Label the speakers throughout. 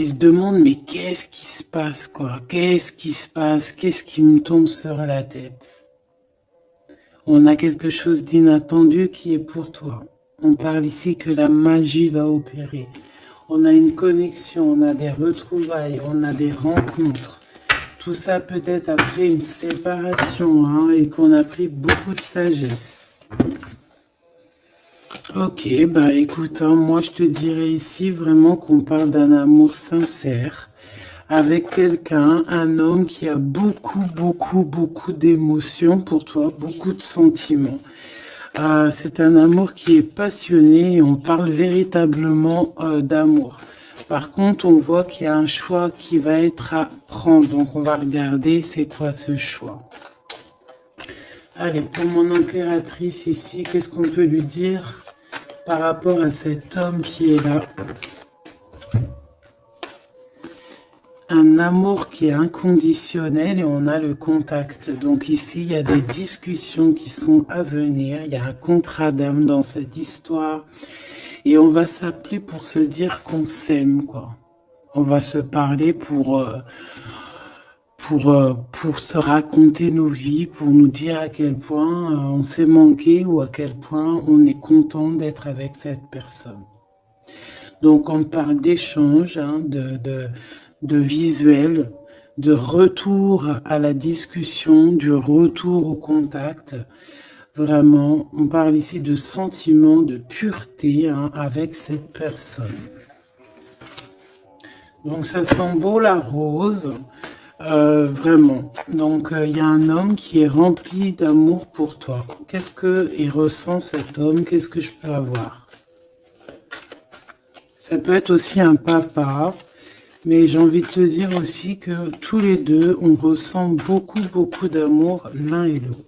Speaker 1: Ils se demandent, mais qu'est-ce qui se passe, quoi? Qu'est-ce qui se passe? Qu'est-ce qui me tombe sur la tête? On a quelque chose d'inattendu qui est pour toi. On parle ici que la magie va opérer. On a une connexion, on a des retrouvailles, on a des rencontres. Tout ça peut-être après une séparation, hein, et qu'on a pris beaucoup de sagesse. Ok, bah écoute, hein, moi je te dirais ici vraiment qu'on parle d'un amour sincère avec quelqu'un, un homme qui a beaucoup d'émotions pour toi, beaucoup de sentiments. C'est un amour qui est passionné et on parle véritablement d'amour. Par contre, on voit qu'il y a un choix qui va être à prendre. Donc, on va regarder c'est quoi ce choix. Allez, pour mon impératrice ici, qu'est-ce qu'on peut lui dire par rapport à cet homme qui est là? Un amour qui est inconditionnel et on a le contact. Donc ici, il y a des discussions qui sont à venir. Il y a un contrat d'âme dans cette histoire. Et on va s'appeler pour se dire qu'on s'aime, quoi. On va se parler pour se raconter nos vies, pour nous dire à quel point on s'est manqué ou à quel point on est content d'être avec cette personne. Donc on parle d'échange, hein, de visuel, de retour à la discussion, du retour au contact. Vraiment, on parle ici de sentiment, de pureté, hein, avec cette personne. Donc ça sent beau la rose, vraiment. Donc il y a un homme qui est rempli d'amour pour toi. Qu'est-ce qu'il ressent cet homme? Qu'est-ce que je peux avoir? Ça peut être aussi un papa, mais j'ai envie de te dire aussi que tous les deux, on ressent beaucoup d'amour l'un et l'autre.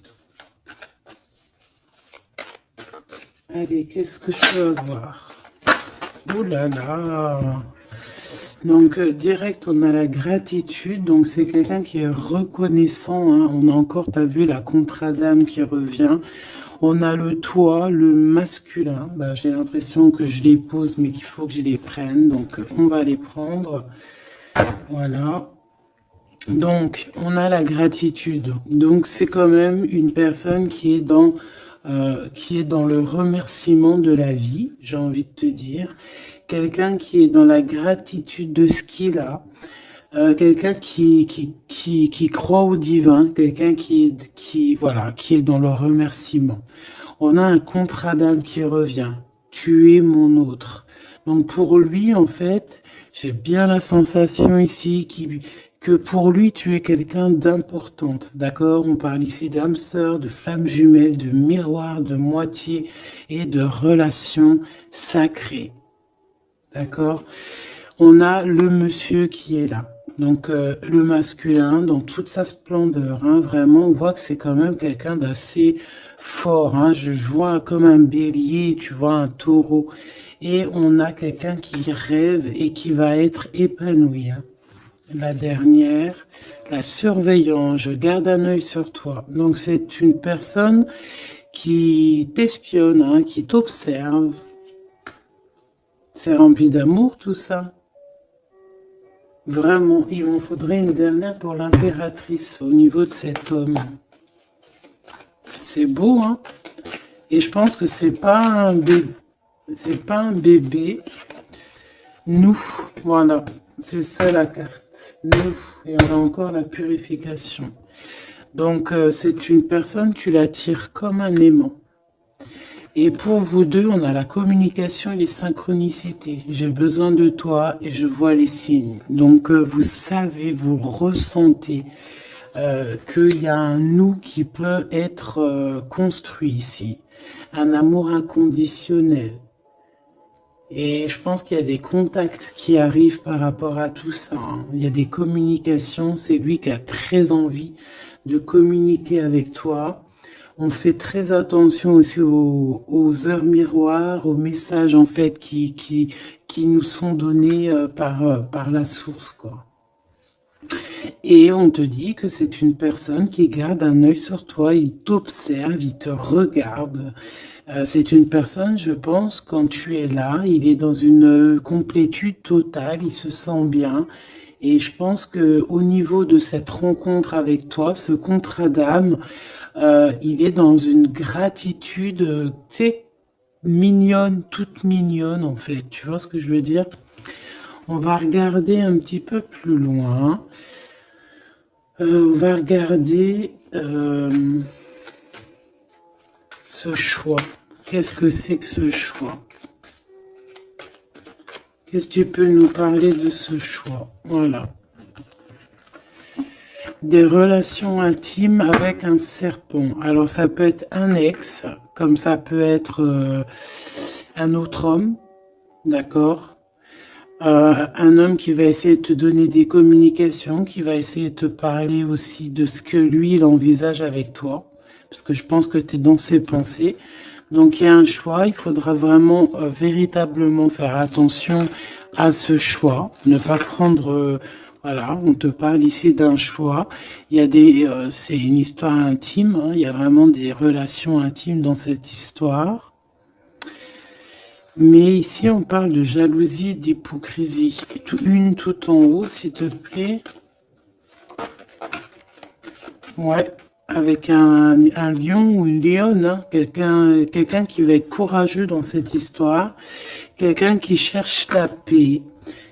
Speaker 1: Allez, qu'est-ce que je peux avoir? Ouh là là! Donc, direct, on a la gratitude. Donc, c'est quelqu'un qui est reconnaissant, hein. On a encore, tu as vu, la contrat d'âme qui revient. On a le toit, le masculin. Bah, j'ai l'impression que je les pose, mais qu'il faut que je les prenne. Donc, on va les prendre. Voilà. Donc, on a la gratitude. Donc, c'est quand même une personne qui est dans le remerciement de la vie, j'ai envie de te dire. Quelqu'un qui est dans la gratitude de ce qu'il a. Quelqu'un qui croit au divin, quelqu'un voilà, qui est dans le remerciement. On a un contrat d'âme qui revient. Tu es mon autre. Donc pour lui, en fait, j'ai bien la sensation ici que pour lui, tu es quelqu'un d'importante. D'accord? On parle ici d'âme sœur, de flamme jumelle, de miroir, de moitié et de relation sacrée. D'accord? On a le monsieur qui est là. Donc le masculin dans toute sa splendeur, hein, vraiment on voit que c'est quand même quelqu'un d'assez fort, hein. Je vois comme un bélier, tu vois un taureau, et on a quelqu'un qui rêve et qui va être épanoui, hein. La dernière, la surveillance, je garde un œil sur toi. Donc c'est une personne qui t'espionne, hein, qui t'observe. C'est rempli d'amour tout ça. Vraiment, il m'en faudrait une dernière pour l'impératrice au niveau de cet homme. C'est beau, hein? Et je pense que c'est pas un bébé. C'est pas un bébé. Nous, voilà. C'est ça la carte. Nous. Et on a encore la purification. Donc, c'est une personne, tu l'attires comme un aimant. Et pour vous deux, on a la communication et les synchronicités. J'ai besoin de toi et je vois les signes. Donc, vous savez, vous ressentez qu'il y a un nous qui peut être construit ici. Un amour inconditionnel. Et je pense qu'il y a des contacts qui arrivent par rapport à tout ça, hein. Il y a des communications. C'est lui qui a très envie de communiquer avec toi. On fait très attention aussi aux heures miroirs, aux messages en fait qui nous sont donnés par la source, quoi. Et on te dit que c'est une personne qui garde un œil sur toi, il t'observe, il te regarde. C'est une personne, je pense, quand tu es là, il est dans une complétude totale, il se sent bien. Et je pense que au niveau de cette rencontre avec toi, ce contrat d'âme, il est dans une gratitude, tu sais, mignonne, toute mignonne en fait. Tu vois ce que je veux dire? On va regarder un petit peu plus loin. On va regarder ce choix. Qu'est-ce que c'est que ce choix? Qu'est-ce que tu peux nous parler de ce choix? Voilà. Des relations intimes avec un serpent. Alors ça peut être un ex, comme ça peut être un autre homme, d'accord? Un homme qui va essayer de te donner des communications, qui va essayer de te parler aussi de ce que lui, il envisage avec toi, parce que je pense que tu es dans ses pensées. Donc il y a un choix, il faudra vraiment véritablement faire attention à ce choix, ne pas prendre... voilà, on te parle ici d'un choix. Il y a c'est une histoire intime, hein, il y a vraiment des relations intimes dans cette histoire. Mais ici, on parle de jalousie, d'hypocrisie. Une tout en haut, s'il te plaît. Ouais, avec un lion ou une lionne, hein. Quelqu'un qui va être courageux dans cette histoire. Quelqu'un qui cherche la paix.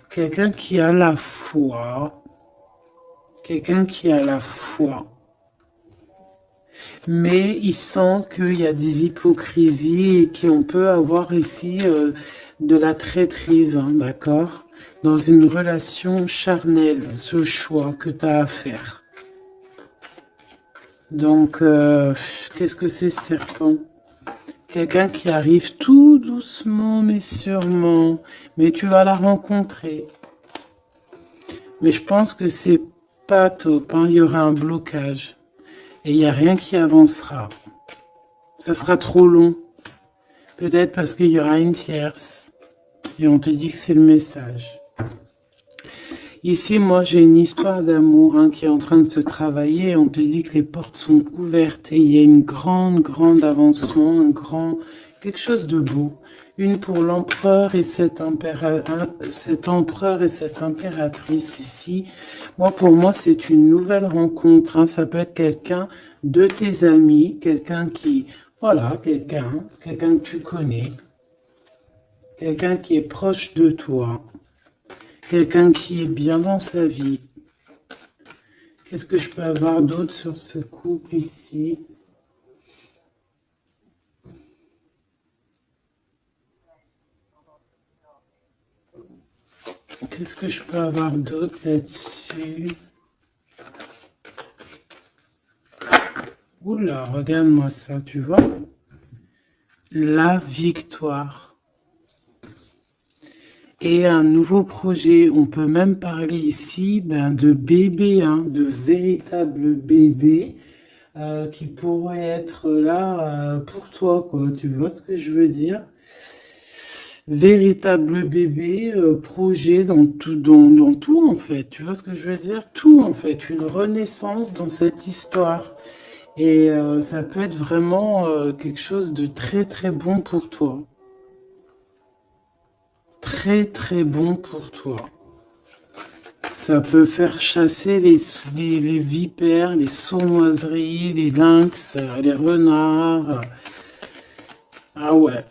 Speaker 1: Quelqu'un qui a la foi. Quelqu'un qui a la foi. Mais il sent qu'il y a des hypocrisies et qu'on peut avoir ici de la traîtrise, hein, d'accord? Dans une relation charnelle, ce choix que tu as à faire. Donc, qu'est-ce que c'est, serpent? Quelqu'un qui arrive tout doucement mais sûrement, mais tu vas la rencontrer. Mais je pense que c'est pas top, hein. Il y aura un blocage. Et il n'y a rien qui avancera. Ça sera trop long. Peut-être parce qu'il y aura une tierce. Et on te dit que c'est le message. Ici, moi, j'ai une histoire d'amour, hein, qui est en train de se travailler. On te dit que les portes sont ouvertes et il y a une grande avancement, quelque chose de beau. Une pour l'empereur et cet empereur et cette impératrice ici. Moi, pour moi, c'est une nouvelle rencontre, hein. Ça peut être quelqu'un de tes amis, quelqu'un qui, voilà, quelqu'un que tu connais, quelqu'un qui est proche de toi, quelqu'un qui est bien dans sa vie. Qu'est-ce que je peux avoir d'autre sur ce couple ici? Qu'est-ce que je peux avoir d'autre là-dessus? Oula, regarde-moi ça, tu vois? La victoire. Et un nouveau projet, on peut même parler ici de bébés, hein, de véritables bébés qui pourraient être là pour toi, quoi. Tu vois ce que je veux dire? Véritable bébé, projet dans tout en fait. Tu vois ce que je veux dire? Tout en fait, une renaissance dans cette histoire. Et ça peut être vraiment quelque chose de très bon pour toi. Très bon pour toi. Ça peut faire chasser les vipères, les sournoiseries, les lynx, les renards. Ah ouais.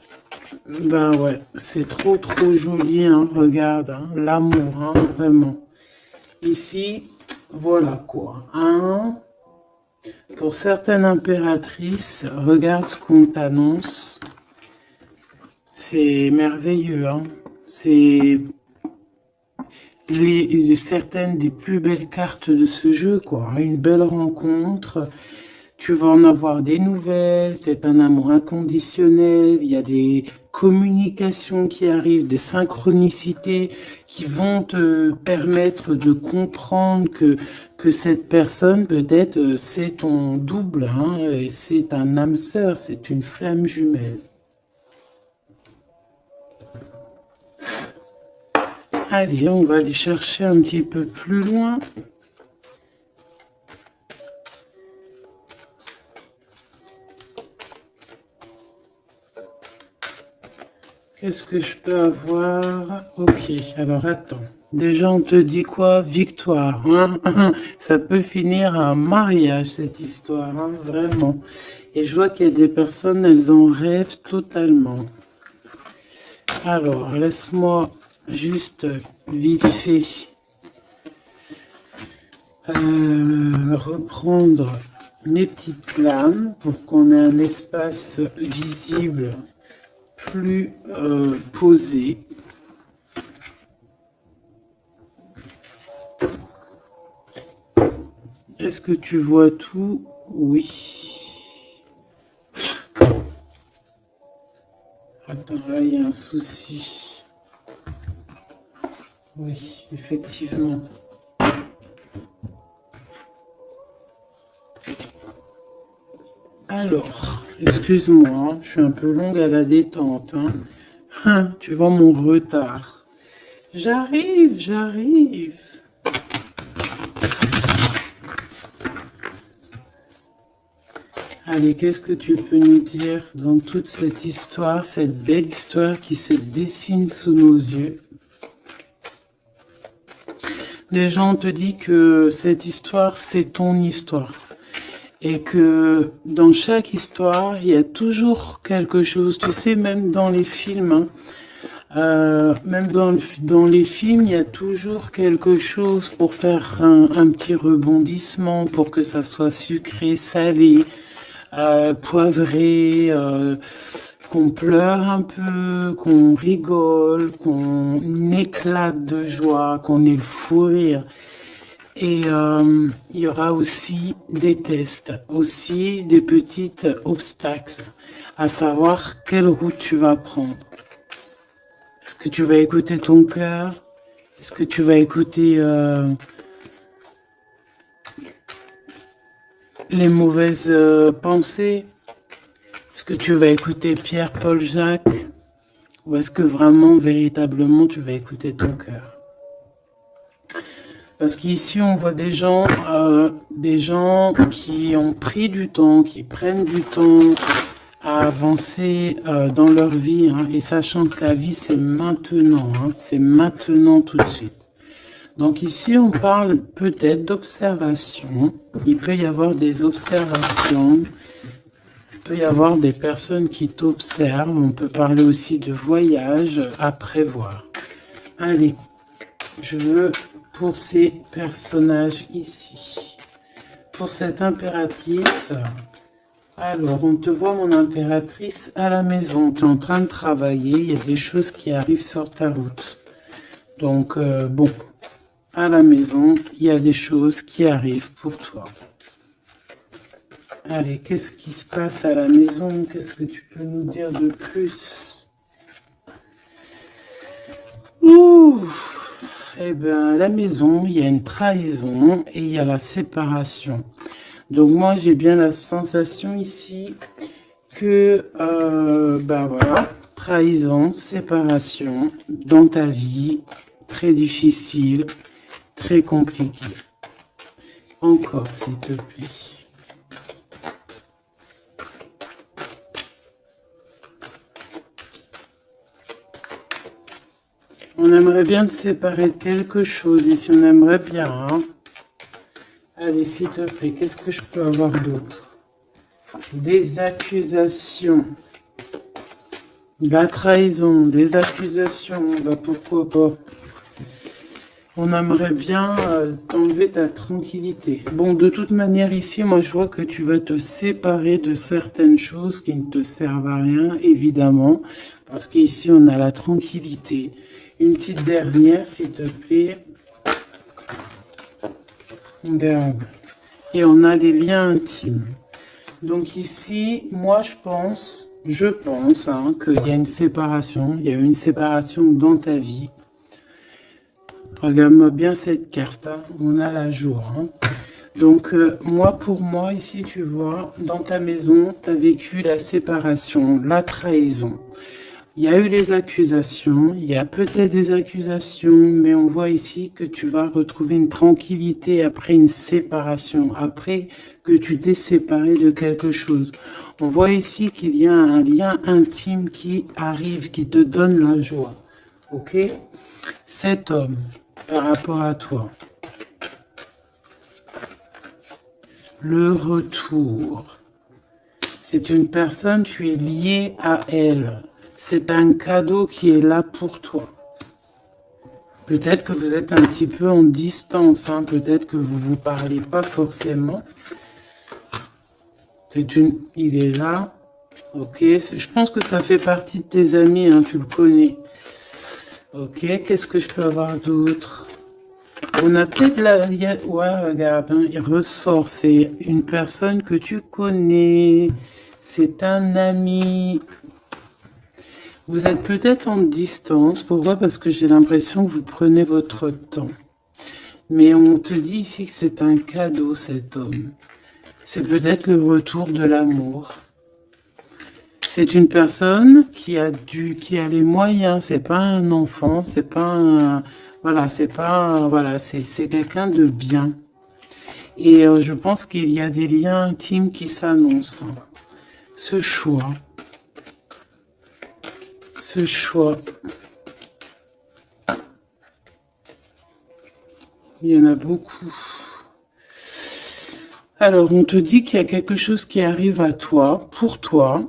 Speaker 1: Ben ouais, c'est trop joli, hein, regarde, hein, l'amour, hein, vraiment. Ici, voilà quoi. Hein. Pour certaines impératrices, regarde ce qu'on t'annonce. C'est merveilleux, hein. C'est certaines des plus belles cartes de ce jeu, quoi. Une belle rencontre. Tu vas en avoir des nouvelles, c'est un amour inconditionnel, il y a des communications qui arrivent, des synchronicités qui vont te permettre de comprendre que cette personne, peut-être, c'est ton double, hein, et c'est un âme sœur, c'est une flamme jumelle. Allez, on va aller chercher un petit peu plus loin. Qu'est-ce que je peux avoir? Ok, alors attends. Déjà, on te dit quoi? Victoire, hein? Ça peut finir à un mariage, cette histoire, hein? Vraiment. Et je vois qu'il y a des personnes, elles en rêvent totalement. Alors, laisse-moi juste vite fait reprendre mes petites lames pour qu'on ait un espace visible plus posé. Est-ce que tu vois tout? Oui. Attends, là, il y a un souci. Oui, effectivement. Alors, excuse-moi, je suis un peu longue à la détente. Hein. Tu vois mon retard. J'arrive, j'arrive. Allez, qu'est-ce que tu peux nous dire dans toute cette histoire, cette belle histoire qui se dessine sous nos yeux? Déjà, on te dit que cette histoire, c'est ton histoire. Et que dans chaque histoire, il y a toujours quelque chose. Tu sais, même dans les films, même dans les films, il y a toujours quelque chose pour faire un petit rebondissement, pour que ça soit sucré, salé, poivré, qu'on pleure un peu, qu'on rigole, qu'on éclate de joie, qu'on ait le fou rire. Et il y aura aussi des tests, aussi des petits obstacles, à savoir quelle route tu vas prendre. Est-ce que tu vas écouter ton cœur? Est-ce que tu vas écouter les mauvaises pensées? Est-ce que tu vas écouter Pierre, Paul, Jacques? Ou est-ce que vraiment, véritablement, tu vas écouter ton cœur? Parce qu'ici, on voit des gens qui ont pris du temps, qui prennent du temps à avancer dans leur vie, hein, et sachant que la vie, c'est maintenant, hein, c'est maintenant tout de suite. Donc ici, on parle peut-être d'observation. Il peut y avoir des observations. Il peut y avoir des personnes qui t'observent. On peut parler aussi de voyage à prévoir. Allez, je veux pour ces personnages ici. Pour cette impératrice, alors on te voit mon impératrice à la maison. Tu es en train de travailler. Il y a des choses qui arrivent sur ta route. Donc bon, à la maison, il y a des choses qui arrivent pour toi. Allez, qu'est-ce qui se passe à la maison? Qu'est-ce que tu peux nous dire de plus? Ouh! Eh bien, à la maison, il y a une trahison et il y a la séparation. Donc moi, j'ai bien la sensation ici que, ben voilà, trahison, séparation dans ta vie, très difficile, très compliqué. Encore, s'il te plaît. On aimerait bien te séparer de quelque chose ici, on aimerait bien. Hein. Allez, s'il te plaît, qu'est-ce que je peux avoir d'autre? Des accusations. La trahison, des accusations, bah pourquoi pas. On aimerait bien t'enlever ta tranquillité. Bon, de toute manière, ici, moi, je vois que tu vas te séparer de certaines choses qui ne te servent à rien, évidemment. Parce qu'ici, on a la tranquillité. Une petite dernière, s'il te plaît. Regarde. Et on a les liens intimes. Donc ici, moi, je pense hein, qu'il y a une séparation. Il y a eu une séparation dans ta vie. Regarde-moi bien cette carte, hein. On a la joie. Hein. Donc, pour moi, ici, tu vois, dans ta maison, tu as vécu la séparation, la trahison. Il y a eu les accusations, il y a peut-être des accusations, mais on voit ici que tu vas retrouver une tranquillité après une séparation, après que tu t'es séparé de quelque chose. On voit ici qu'il y a un lien intime qui arrive, qui te donne la joie. Ok? Cet homme, par rapport à toi, le retour, c'est une personne, tu es lié à elle. C'est un cadeau qui est là pour toi. Peut-être que vous êtes un petit peu en distance, hein, peut-être que vous ne vous parlez pas forcément. Il est là. Ok, je pense que ça fait partie de tes amis, hein, tu le connais. Ok, qu'est-ce que je peux avoir d'autre? On a peut-être la... Ouais, regarde, hein, il ressort. C'est une personne que tu connais. C'est un ami. Vous êtes peut-être en distance. Pourquoi? Parce que j'ai l'impression que vous prenez votre temps. Mais on te dit ici que c'est un cadeau, cet homme. C'est peut-être le retour de l'amour. C'est une personne qui a les moyens. C'est pas un enfant. C'est pas un... Voilà, c'est pas... Voilà, c'est quelqu'un de bien. Et je pense qu'il y a des liens intimes qui s'annoncent. Ce choix. Ce choix. Il y en a beaucoup. Alors, on te dit qu'il y a quelque chose qui arrive à toi, pour toi.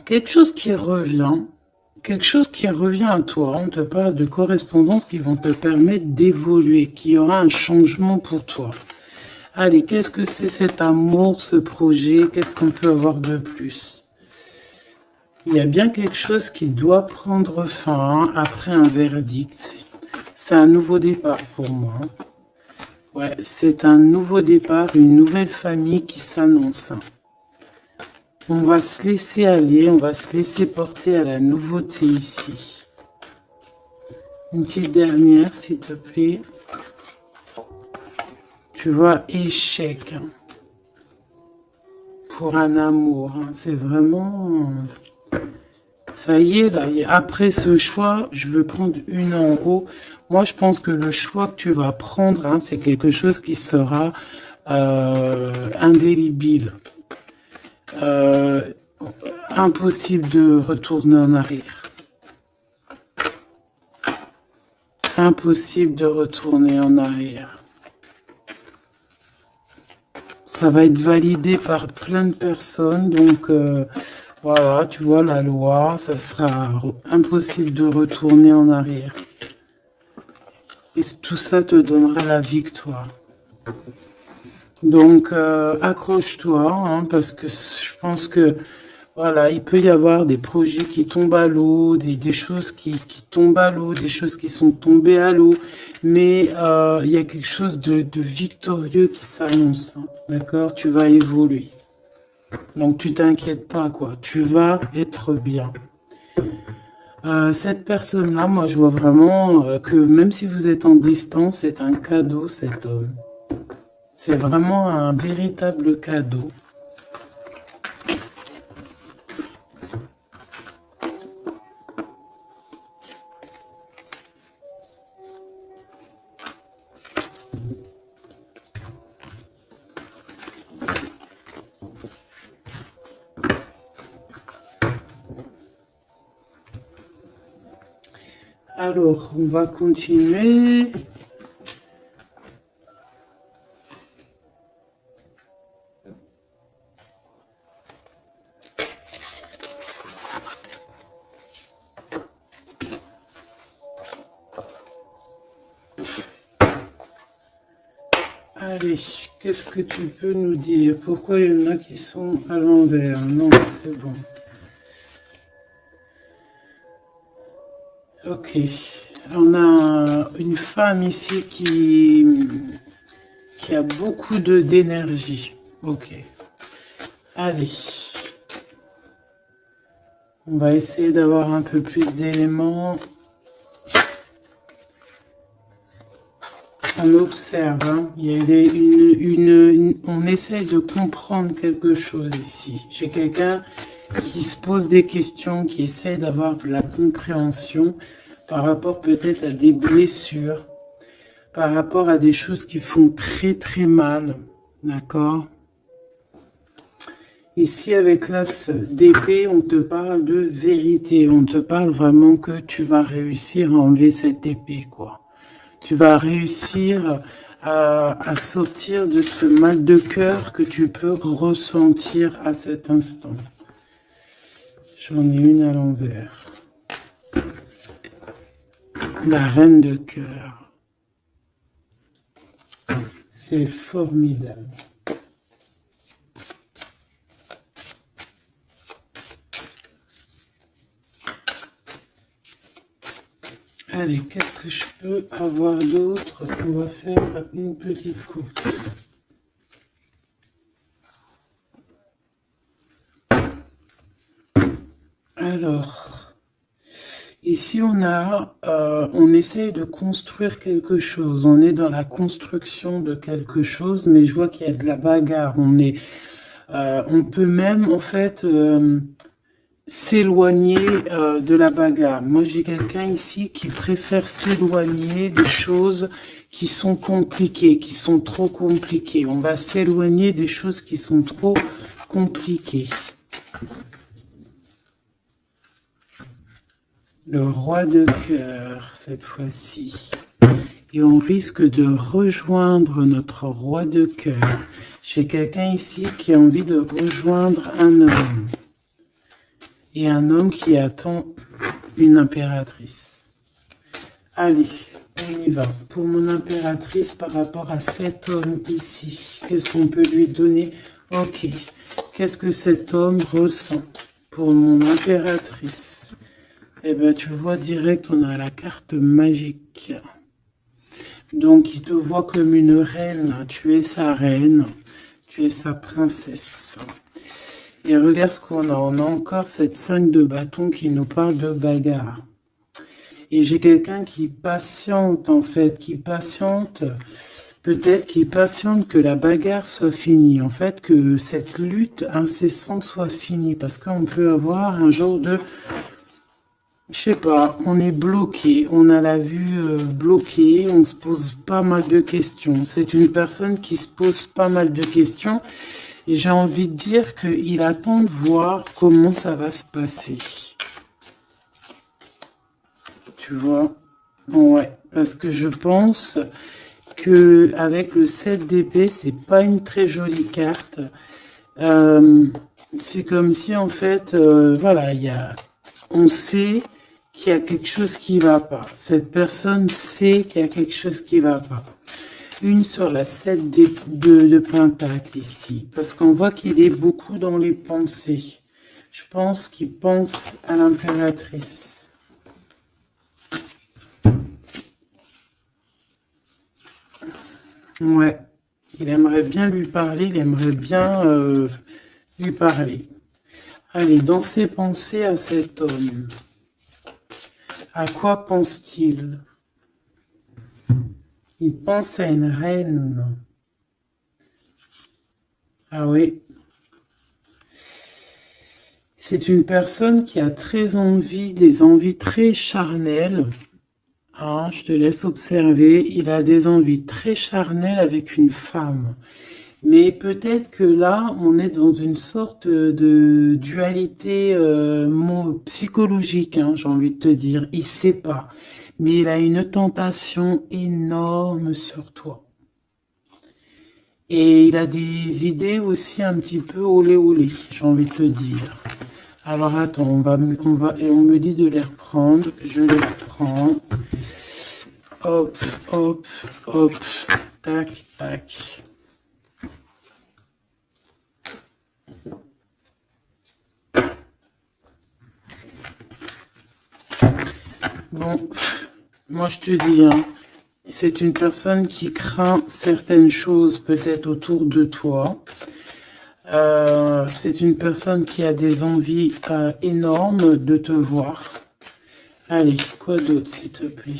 Speaker 1: Quelque chose qui revient. Quelque chose qui revient à toi. On te parle de correspondances qui vont te permettre d'évoluer, qu'il y aura un changement pour toi. Allez, qu'est-ce que c'est cet amour, ce projet? Qu'est-ce qu'on peut avoir de plus? Il y a bien quelque chose qui doit prendre fin après un verdict. C'est un nouveau départ pour moi. Ouais, c'est un nouveau départ, une nouvelle famille qui s'annonce. On va se laisser aller, on va se laisser porter à la nouveauté ici. Une petite dernière, s'il te plaît. Tu vois, échec. Pour un amour, hein. C'est vraiment... Ça y est, là, après ce choix, je veux prendre une en haut. Moi, je pense que le choix que tu vas prendre, hein, c'est quelque chose qui sera indélébile. Impossible de retourner en arrière. Impossible de retourner en arrière. Ça va être validé par plein de personnes, donc... voilà, tu vois, la loi, ça sera impossible de retourner en arrière. Et tout ça te donnera la victoire. Donc, accroche-toi, hein, parce que je pense que, voilà, il peut y avoir des projets qui tombent à l'eau, des choses qui tombent à l'eau, des choses qui sont tombées à l'eau, mais il y a quelque chose de victorieux qui s'annonce, hein, d'accord? Tu vas évoluer. Donc, tu t'inquiètes pas, quoi. Tu vas être bien. Cette personne-là, moi, je vois vraiment que même si vous êtes en distance, c'est un cadeau, cet homme. C'est vraiment un véritable cadeau. Alors, on va continuer. Allez, qu'est-ce que tu peux nous dire? Pourquoi il y en a qui sont à l'envers? Non, c'est bon. Ok, on a une femme ici qui a beaucoup d'énergie. Ok, allez. On va essayer d'avoir un peu plus d'éléments. On observe, hein. Il y a on essaye de comprendre quelque chose ici. J'ai quelqu'un qui se pose des questions, qui essaie d'avoir de la compréhension par rapport peut-être à des blessures, par rapport à des choses qui font très très mal, d'accord? Ici, avec l'as d'épée, on te parle de vérité, on te parle vraiment que tu vas réussir à enlever cette épée, quoi. Tu vas réussir à sortir de ce mal de cœur que tu peux ressentir à cet instant. J'en ai une à l'envers. La reine de cœur. C'est formidable. Allez, qu'est-ce que je peux avoir d'autre? On va faire une petite coupe. Alors, ici on essaye de construire quelque chose. On est dans la construction de quelque chose, mais je vois qu'il y a de la bagarre. On peut même en fait s'éloigner de la bagarre. Moi, j'ai quelqu'un ici qui préfère s'éloigner des choses qui sont compliquées, qui sont trop compliquées. On va s'éloigner des choses qui sont trop compliquées. Le roi de cœur, cette fois-ci. Et on risque de rejoindre notre roi de cœur. J'ai quelqu'un ici qui a envie de rejoindre un homme. Et un homme qui attend une impératrice. Allez, on y va. Pour mon impératrice, par rapport à cet homme ici, qu'est-ce qu'on peut lui donner? Ok. Qu'est-ce que cet homme ressent pour mon impératrice? Eh bien, tu vois direct, on a la carte magique. Donc, il te voit comme une reine. Tu es sa reine. Tu es sa princesse. Et regarde ce qu'on a. On a encore cette 5 de bâton qui nous parle de bagarre. Et j'ai quelqu'un qui patiente, en fait, qui patiente, peut-être qui patiente que la bagarre soit finie. En fait, que cette lutte incessante soit finie. Parce qu'on peut avoir un genre de... Je sais pas, on est bloqué, on a la vue bloquée, on se pose pas mal de questions. C'est une personne qui se pose pas mal de questions. J'ai envie de dire qu'il attend de voir comment ça va se passer. Tu vois? Ouais, parce que je pense que avec le 7 d'épée, c'est pas une très jolie carte. C'est comme si en fait, voilà, on sait qu'il y a quelque chose qui va pas. Cette personne sait qu'il y a quelque chose qui va pas. Une sur la 7 de Pentacle ici. Parce qu'on voit qu'il est beaucoup dans les pensées. Je pense qu'il pense à l'impératrice. Ouais. Il aimerait bien lui parler. Il aimerait bien lui parler. Allez, dans ses pensées à cet homme. À quoi pense-t-il? Il pense à une reine. Ah oui. C'est une personne qui a très envie, des envies très charnelles. Ah, je te laisse observer. Il a des envies très charnelles avec une femme. Mais peut-être que là, on est dans une sorte de dualité psychologique, hein, j'ai envie de te dire. Il ne sait pas. Mais il a une tentation énorme sur toi. Et il a des idées aussi un petit peu olé olé, j'ai envie de te dire. Alors attends, et on me dit de les reprendre. Je les reprends. Hop, hop, hop. Tac, tac. Bon, moi je te dis, hein, c'est une personne qui craint certaines choses peut-être autour de toi. C'est une personne qui a des envies énormes de te voir. Allez, quoi d'autre s'il te plaît?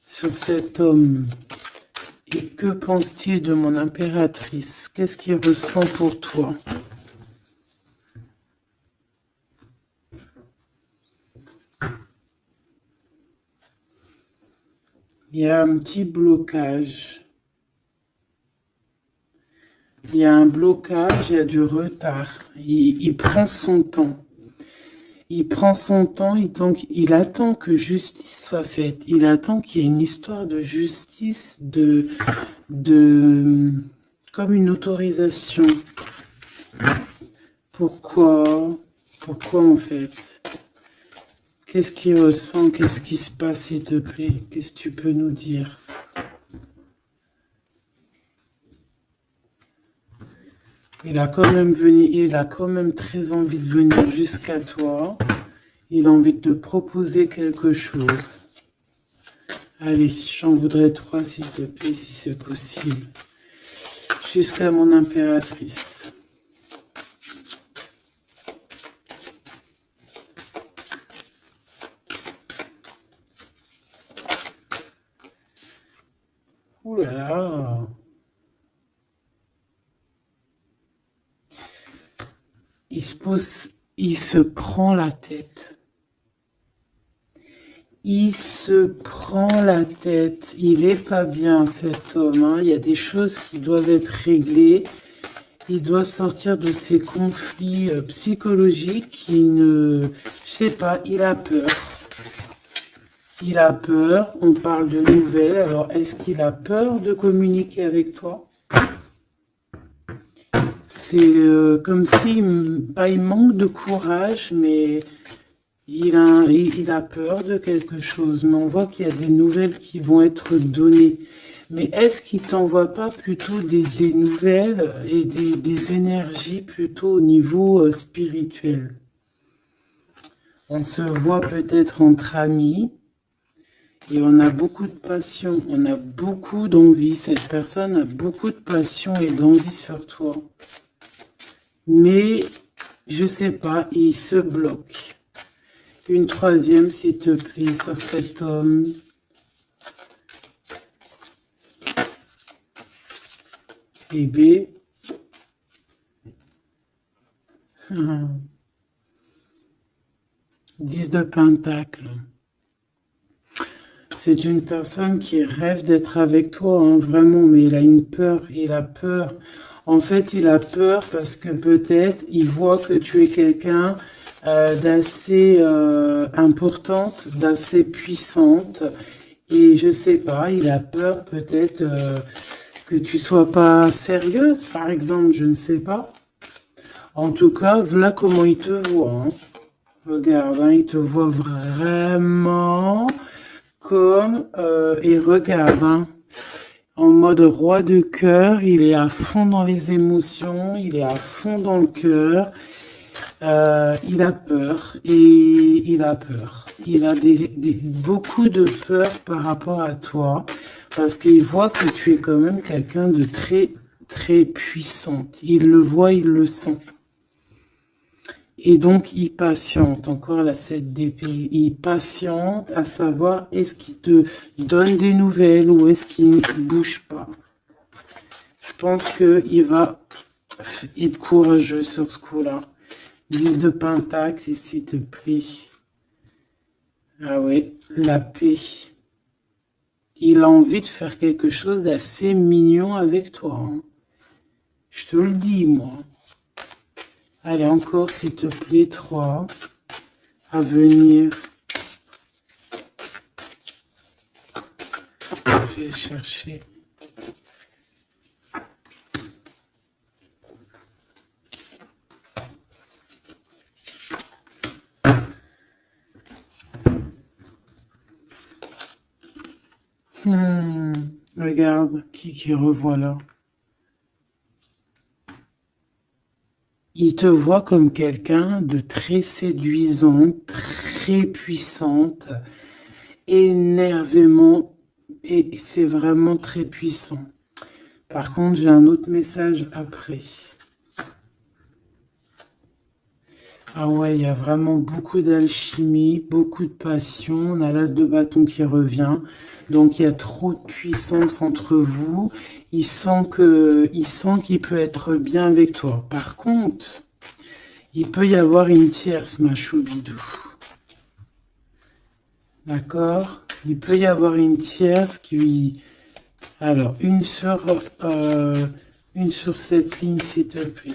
Speaker 1: Sur cet homme. Et que pense-t-il de mon impératrice? Qu'est-ce qu'il ressent pour toi? Il y a un petit blocage. Il y a un blocage, il y a du retard. Il prend son temps. Il prend son temps, il attend que justice soit faite. Il attend qu'il y ait une histoire de justice, comme une autorisation. Pourquoi? Pourquoi en fait? Qu'est-ce qu'il ressent? Qu'est-ce qui se passe, s'il te plaît? Qu'est-ce que tu peux nous dire? Il a quand même très envie de venir jusqu'à toi. Il a envie de te proposer quelque chose. Allez, j'en voudrais 3, s'il te plaît, si c'est possible. Jusqu'à mon impératrice. Ouh là là. Il se prend la tête. Il se prend la tête. Il est pas bien, cet homme, hein. Il y a des choses qui doivent être réglées. Il doit sortir de ces conflits psychologiques. Je sais pas, il a peur. Il a peur. On parle de nouvelles. Alors, est-ce qu'il a peur de communiquer avec toi? C'est comme si, il manque de courage, mais il a peur de quelque chose. Mais on voit qu'il y a des nouvelles qui vont être données. Mais est-ce qu'il t'envoie pas plutôt des nouvelles et des énergies plutôt au niveau spirituel? On se voit peut-être entre amis et on a beaucoup de passion, on a beaucoup d'envie. Cette personne a beaucoup de passion et d'envie sur toi. Mais, je sais pas, il se bloque. Une 3e, s'il te plaît, sur cet homme. Et B. 10 de Pentacle. C'est une personne qui rêve d'être avec toi, hein, vraiment, mais il a une peur, il a peur. En fait, il a peur parce que peut-être il voit que tu es quelqu'un d'assez importante, d'assez puissante. Et je sais pas, il a peur peut-être que tu sois pas sérieuse, par exemple, je ne sais pas. En tout cas, voilà comment il te voit. Hein. Regarde, hein, il te voit vraiment comme... et regarde, hein, en mode roi de cœur, il est à fond dans les émotions, il est à fond dans le cœur. Il a peur et il a peur. Il a beaucoup de peur par rapport à toi parce qu'il voit que tu es quand même quelqu'un de très, très puissante. Il le voit, il le sent. Et donc, il patiente. Encore la 7 d'épée. Il patiente à savoir est-ce qu'il te donne des nouvelles ou est-ce qu'il ne bouge pas. Je pense qu'il va être courageux sur ce coup-là. 10 de Pentacle, s'il te plaît. Ah ouais, la paix. Il a envie de faire quelque chose d'assez mignon avec toi. Hein. Je te le dis, moi. Allez, encore, s'il te plaît, 3. À venir. Je vais chercher. Regarde, qui revoit là. Il te voit comme quelqu'un de très séduisant, très puissante, énervément, et c'est vraiment très puissant. Par contre, j'ai un autre message après. Ah ouais, il y a vraiment beaucoup d'alchimie, beaucoup de passion. On a l'as de bâton qui revient. Donc, il y a trop de puissance entre vous. Il sent qu'il peut être bien avec toi. Par contre, il peut y avoir une tierce, ma choubidou. D'accord? Il peut y avoir une tierce qui... Alors, une sur cette ligne, s'il te plaît.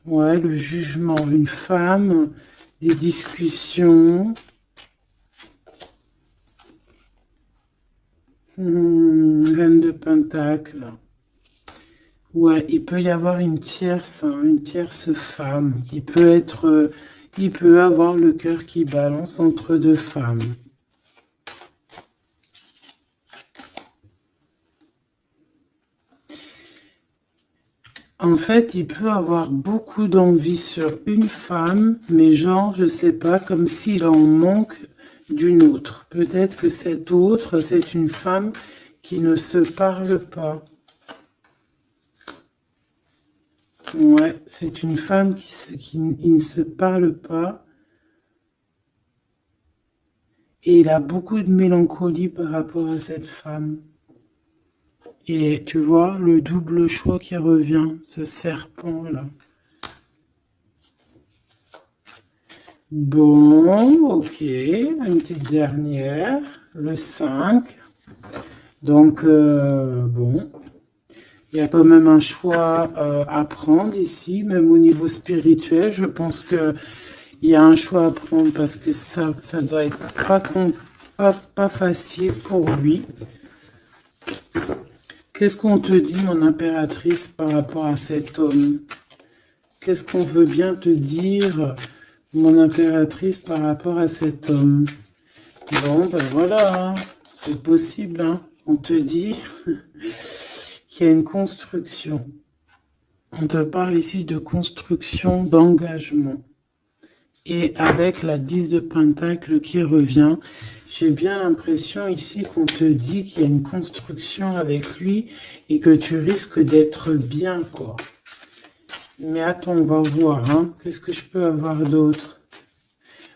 Speaker 1: Ouais, le jugement. Une femme, des discussions. Reine de Pentacle. Ouais, il peut y avoir une tierce femme. Il peut avoir le cœur qui balance entre deux femmes. En fait, il peut avoir beaucoup d'envie sur une femme, mais genre, je sais pas, comme s'il en manque d'une autre. Peut-être que cette autre, c'est une femme qui ne se parle pas. Ouais, c'est une femme qui ne se parle pas. Et il a beaucoup de mélancolie par rapport à cette femme. Et tu vois, le double choix qui revient, ce serpent-là. Bon, ok, une petite dernière, le 5. Donc, bon, il y a quand même un choix à prendre ici, même au niveau spirituel. Je pense que il y a un choix à prendre parce que ça doit être pas facile pour lui. Qu'est-ce qu'on te dit, mon impératrice, par rapport à cet homme? Qu'est-ce qu'on veut bien te dire, mon impératrice, par rapport à cet homme? Bon, ben voilà, hein, c'est possible, hein. On te dit qu'il y a une construction. On te parle ici de construction, d'engagement. Et avec la 10 de Pentacle qui revient, j'ai bien l'impression ici qu'on te dit qu'il y a une construction avec lui et que tu risques d'être bien, quoi. Mais attends, on va voir, hein. Qu'est-ce que je peux avoir d'autre?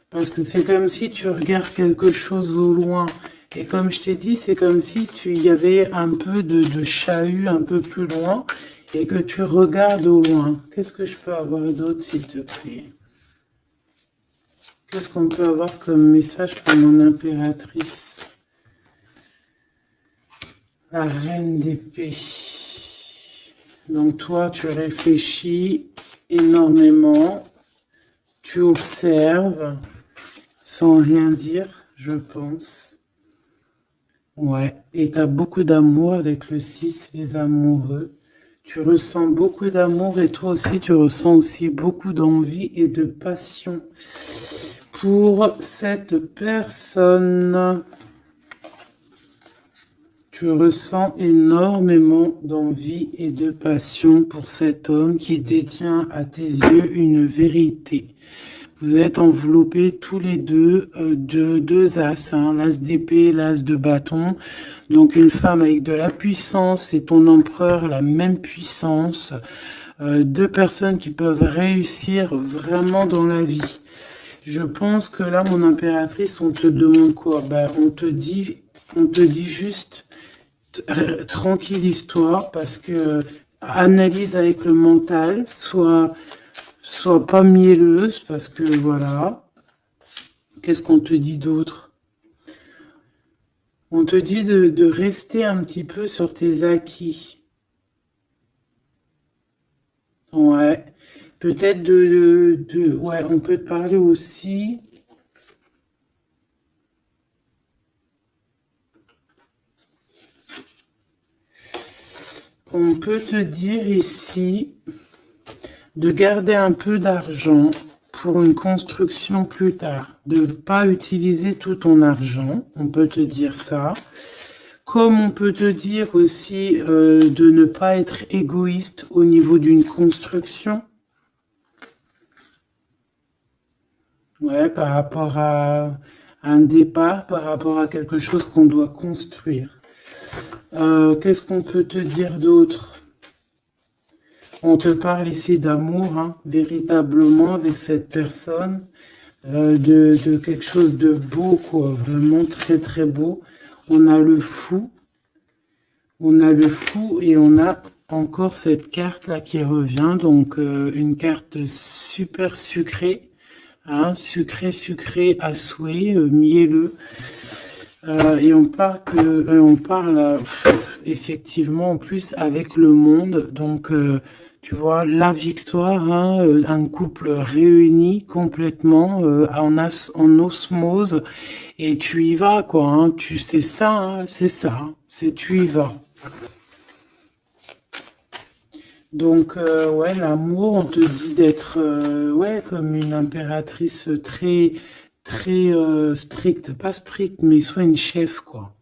Speaker 1: Parce que c'est comme si tu regardes quelque chose au loin. Et comme je t'ai dit, c'est comme si il y avait un peu de chahut un peu plus loin et que tu regardes au loin. Qu'est-ce que je peux avoir d'autre, s'il te plaît? Qu'est-ce qu'on peut avoir comme message pour mon impératrice? La reine d'épée. Donc toi, tu réfléchis énormément. Tu observes sans rien dire, je pense. Ouais, et tu as beaucoup d'amour avec le 6, les amoureux. Tu ressens beaucoup d'amour et toi aussi, tu ressens aussi beaucoup d'envie et de passion pour cette personne. Tu ressens énormément d'envie et de passion pour cet homme qui détient à tes yeux une vérité. Vous êtes enveloppés tous les deux de deux as, hein, l'as d'épée, l'as de bâton. Donc une femme avec de la puissance et ton empereur, la même puissance. Deux personnes qui peuvent réussir vraiment dans la vie. Je pense que là, mon impératrice, on te demande quoi? Ben, on te dit juste tranquillise-toi parce que analyse avec le mental, sois pas mielleuse parce que voilà. Qu'est-ce qu'on te dit d'autre? On te dit de rester un petit peu sur tes acquis. Ouais. Peut-être ouais, on peut te parler aussi. On peut te dire ici de garder un peu d'argent pour une construction plus tard. De ne pas utiliser tout ton argent, on peut te dire ça. Comme on peut te dire aussi de ne pas être égoïste au niveau d'une construction. Ouais, par rapport à un départ, par rapport à quelque chose qu'on doit construire. Qu'est-ce qu'on peut te dire d'autre? On te parle ici d'amour, hein, véritablement, avec cette personne, de quelque chose de beau, quoi, vraiment très très beau. On a le fou et on a encore cette carte là qui revient, donc une carte super sucrée, hein, sucré à souhait, mielleux. Et on parle effectivement en plus avec le monde, donc tu vois la victoire, hein, un couple réuni complètement en osmose, et tu y vas quoi, hein, tu sais ça, hein, c'est ça, hein, c'est tu y vas. Donc ouais, l'amour, on te dit d'être ouais comme une impératrice très stricte, pas stricte, mais soit une chef quoi.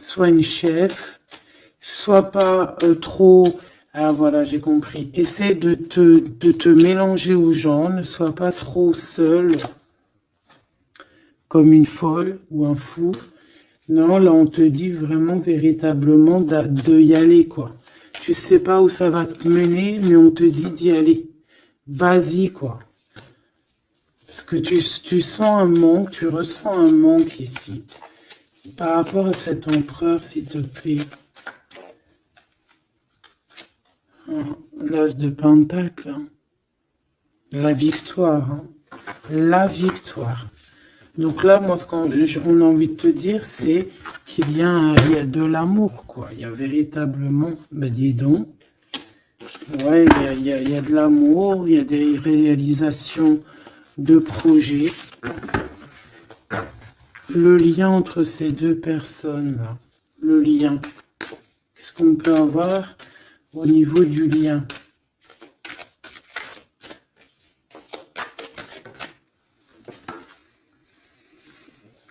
Speaker 1: Soit une chef, soit pas trop. Ah voilà, j'ai compris. Essaie de te mélanger aux gens, ne sois pas trop seul, comme une folle ou un fou. Non, là on te dit vraiment véritablement de y aller quoi. Tu sais pas où ça va te mener, mais on te dit d'y aller. Vas-y quoi. Parce que tu sens un manque, tu ressens un manque ici. Par rapport à cet empereur, s'il te plaît. L'as de Pentacle. Hein. La victoire. Hein. La victoire. Donc là, moi, ce qu'on a envie de te dire, c'est qu'il y a de l'amour, quoi. Il y a véritablement, ben dis donc, ouais, il y a de l'amour, il y a des réalisations de projets. Le lien entre ces deux personnes, là, le lien, qu'est-ce qu'on peut avoir au niveau du lien?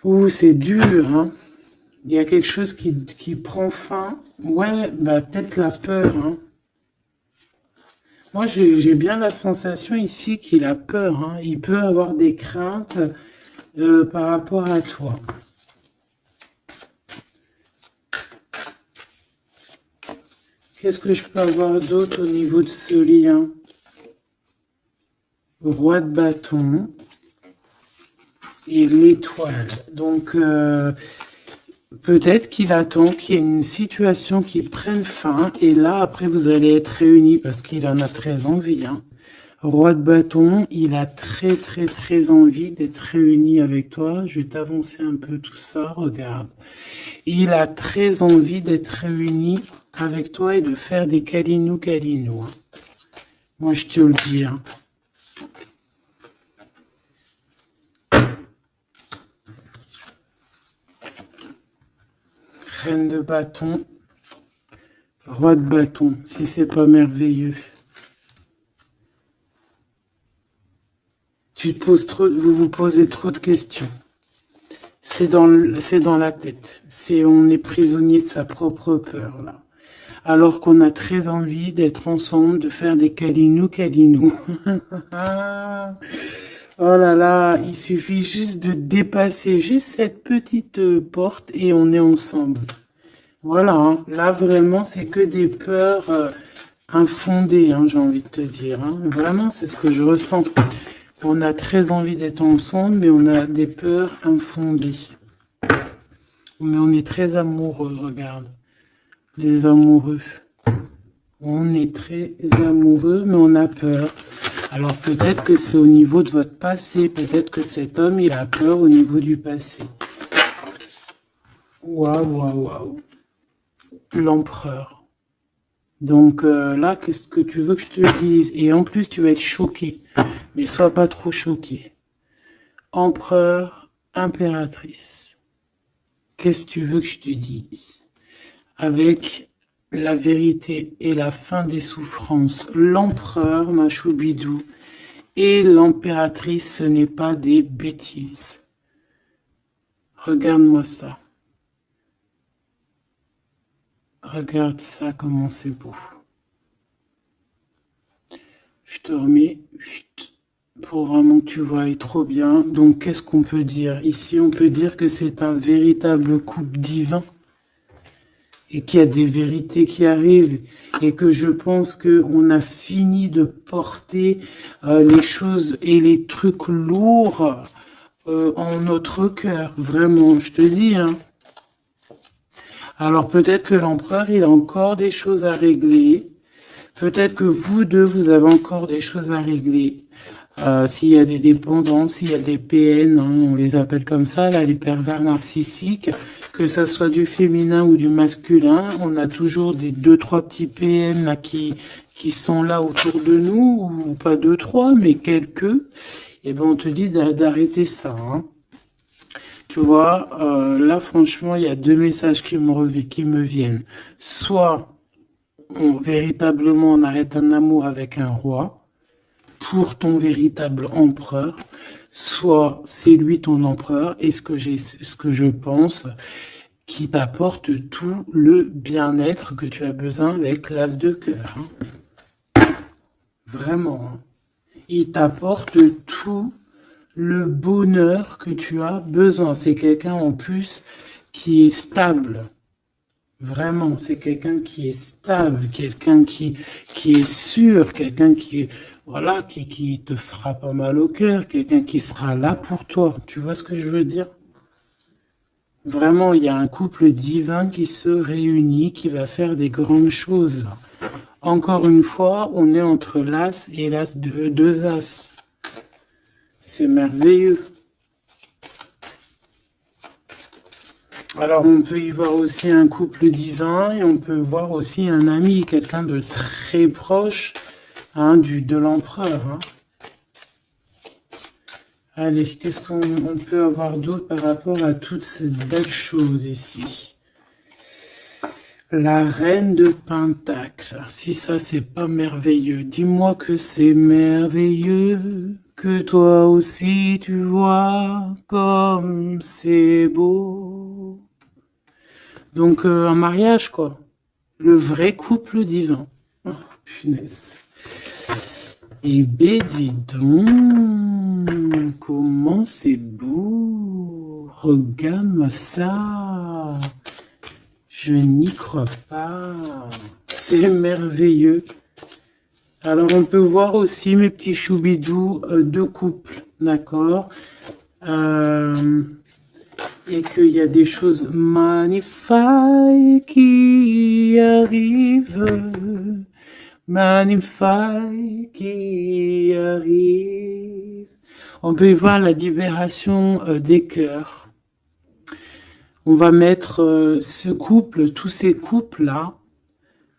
Speaker 1: Ouh, c'est dur, hein. Il y a quelque chose qui prend fin. Ouais, bah peut-être la peur, hein. Moi, j'ai bien la sensation ici qu'il a peur, hein. Il peut avoir des craintes par rapport à toi. Qu'est-ce que je peux avoir d'autre au niveau de ce lien? Roi de bâton et l'étoile. Donc, peut-être qu'il attend qu'il y ait une situation qui prenne fin. Et là, après, vous allez être réunis parce qu'il en a très envie. Hein. Roi de bâton, il a très envie d'être réuni avec toi. Je vais t'avancer un peu tout ça, regarde. Il a très envie d'être réuni avec toi et de faire des câlinous. Hein. Moi, je te le dis. Hein. Reine de bâton, roi de bâton, si c'est pas merveilleux. Vous vous posez trop de questions. C'est dans la tête. On est prisonnier de sa propre peur, là. Alors qu'on a très envie d'être ensemble, de faire des câlinous. Oh là là, il suffit juste de dépasser juste cette petite porte et on est ensemble. Voilà, hein. Là vraiment c'est que des peurs infondées, hein, j'ai envie de te dire. Hein. Vraiment c'est ce que je ressens. On a très envie d'être ensemble, mais on a des peurs infondées. Mais on est très amoureux, regarde. Les amoureux. On est très amoureux, mais on a peur. Alors peut-être que c'est au niveau de votre passé. Peut-être que cet homme, il a peur au niveau du passé. Waouh. L'empereur. Donc là, qu'est-ce que tu veux que je te dise? Et en plus, tu vas être choqué. Mais sois pas trop choqué. Empereur, impératrice. Qu'est-ce que tu veux que je te dise? Avec la vérité et la fin des souffrances. L'empereur, ma choubidou, et l'impératrice, ce n'est pas des bêtises. Regarde-moi ça. Regarde ça, comment c'est beau. Je te remets pour vraiment que tu vois trop bien. Donc, qu'est-ce qu'on peut dire? Ici, on peut dire que c'est un véritable couple divin. Et qu'il y a des vérités qui arrivent et que je pense qu'on a fini de porter les choses et les trucs lourds en notre cœur. Vraiment, je te dis. Hein. Alors peut-être que l'empereur, il a encore des choses à régler. Peut-être que vous deux, vous avez encore des choses à régler. S'il y a des dépendances, s'il y a des PN, hein, on les appelle comme ça, là, les pervers narcissiques, que ça soit du féminin ou du masculin, on a toujours des 2-3 petits PN là, qui sont là autour de nous, ou pas 2-3, mais quelques. Et ben on te dit d'arrêter ça. Hein. Tu vois, là franchement, il y a deux messages qui me viennent. Soit véritablement on arrête un amour avec un roi, pour ton véritable empereur, soit c'est lui ton empereur, et ce que je pense, qui t'apporte tout le bien-être que tu as besoin avec l'as de cœur. Hein. Vraiment. Hein. Il t'apporte tout le bonheur que tu as besoin. C'est quelqu'un en plus qui est stable. Vraiment, c'est quelqu'un qui est stable, quelqu'un qui est sûr, quelqu'un qui, voilà, qui te fera pas mal au cœur, quelqu'un qui sera là pour toi. Tu vois ce que je veux dire? Vraiment, il y a un couple divin qui se réunit, qui va faire des grandes choses. Encore une fois, on est entre l'as et l'as de deux as. C'est merveilleux. Alors, on peut y voir aussi un couple divin et on peut voir aussi un ami, quelqu'un de très proche hein, de l'empereur. Hein. Allez, qu'est-ce qu'on peut avoir d'autre par rapport à toutes ces belles choses ici? La reine de Pentacle. Si ça, c'est pas merveilleux, dis-moi que c'est merveilleux, que toi aussi tu vois comme c'est beau. Donc, un mariage, quoi. Le vrai couple divin. Oh, punaise. Eh ben, dis donc, comment c'est beau. Regarde-moi ça. Je n'y crois pas. C'est merveilleux. Alors, on peut voir aussi, mes petits choubidous, deux couples, d'accord et qu'il y a des choses magnifiques qui arrivent, magnifiques qui arrivent. On peut y voir la libération des cœurs. On va mettre ce couple, tous ces couples-là,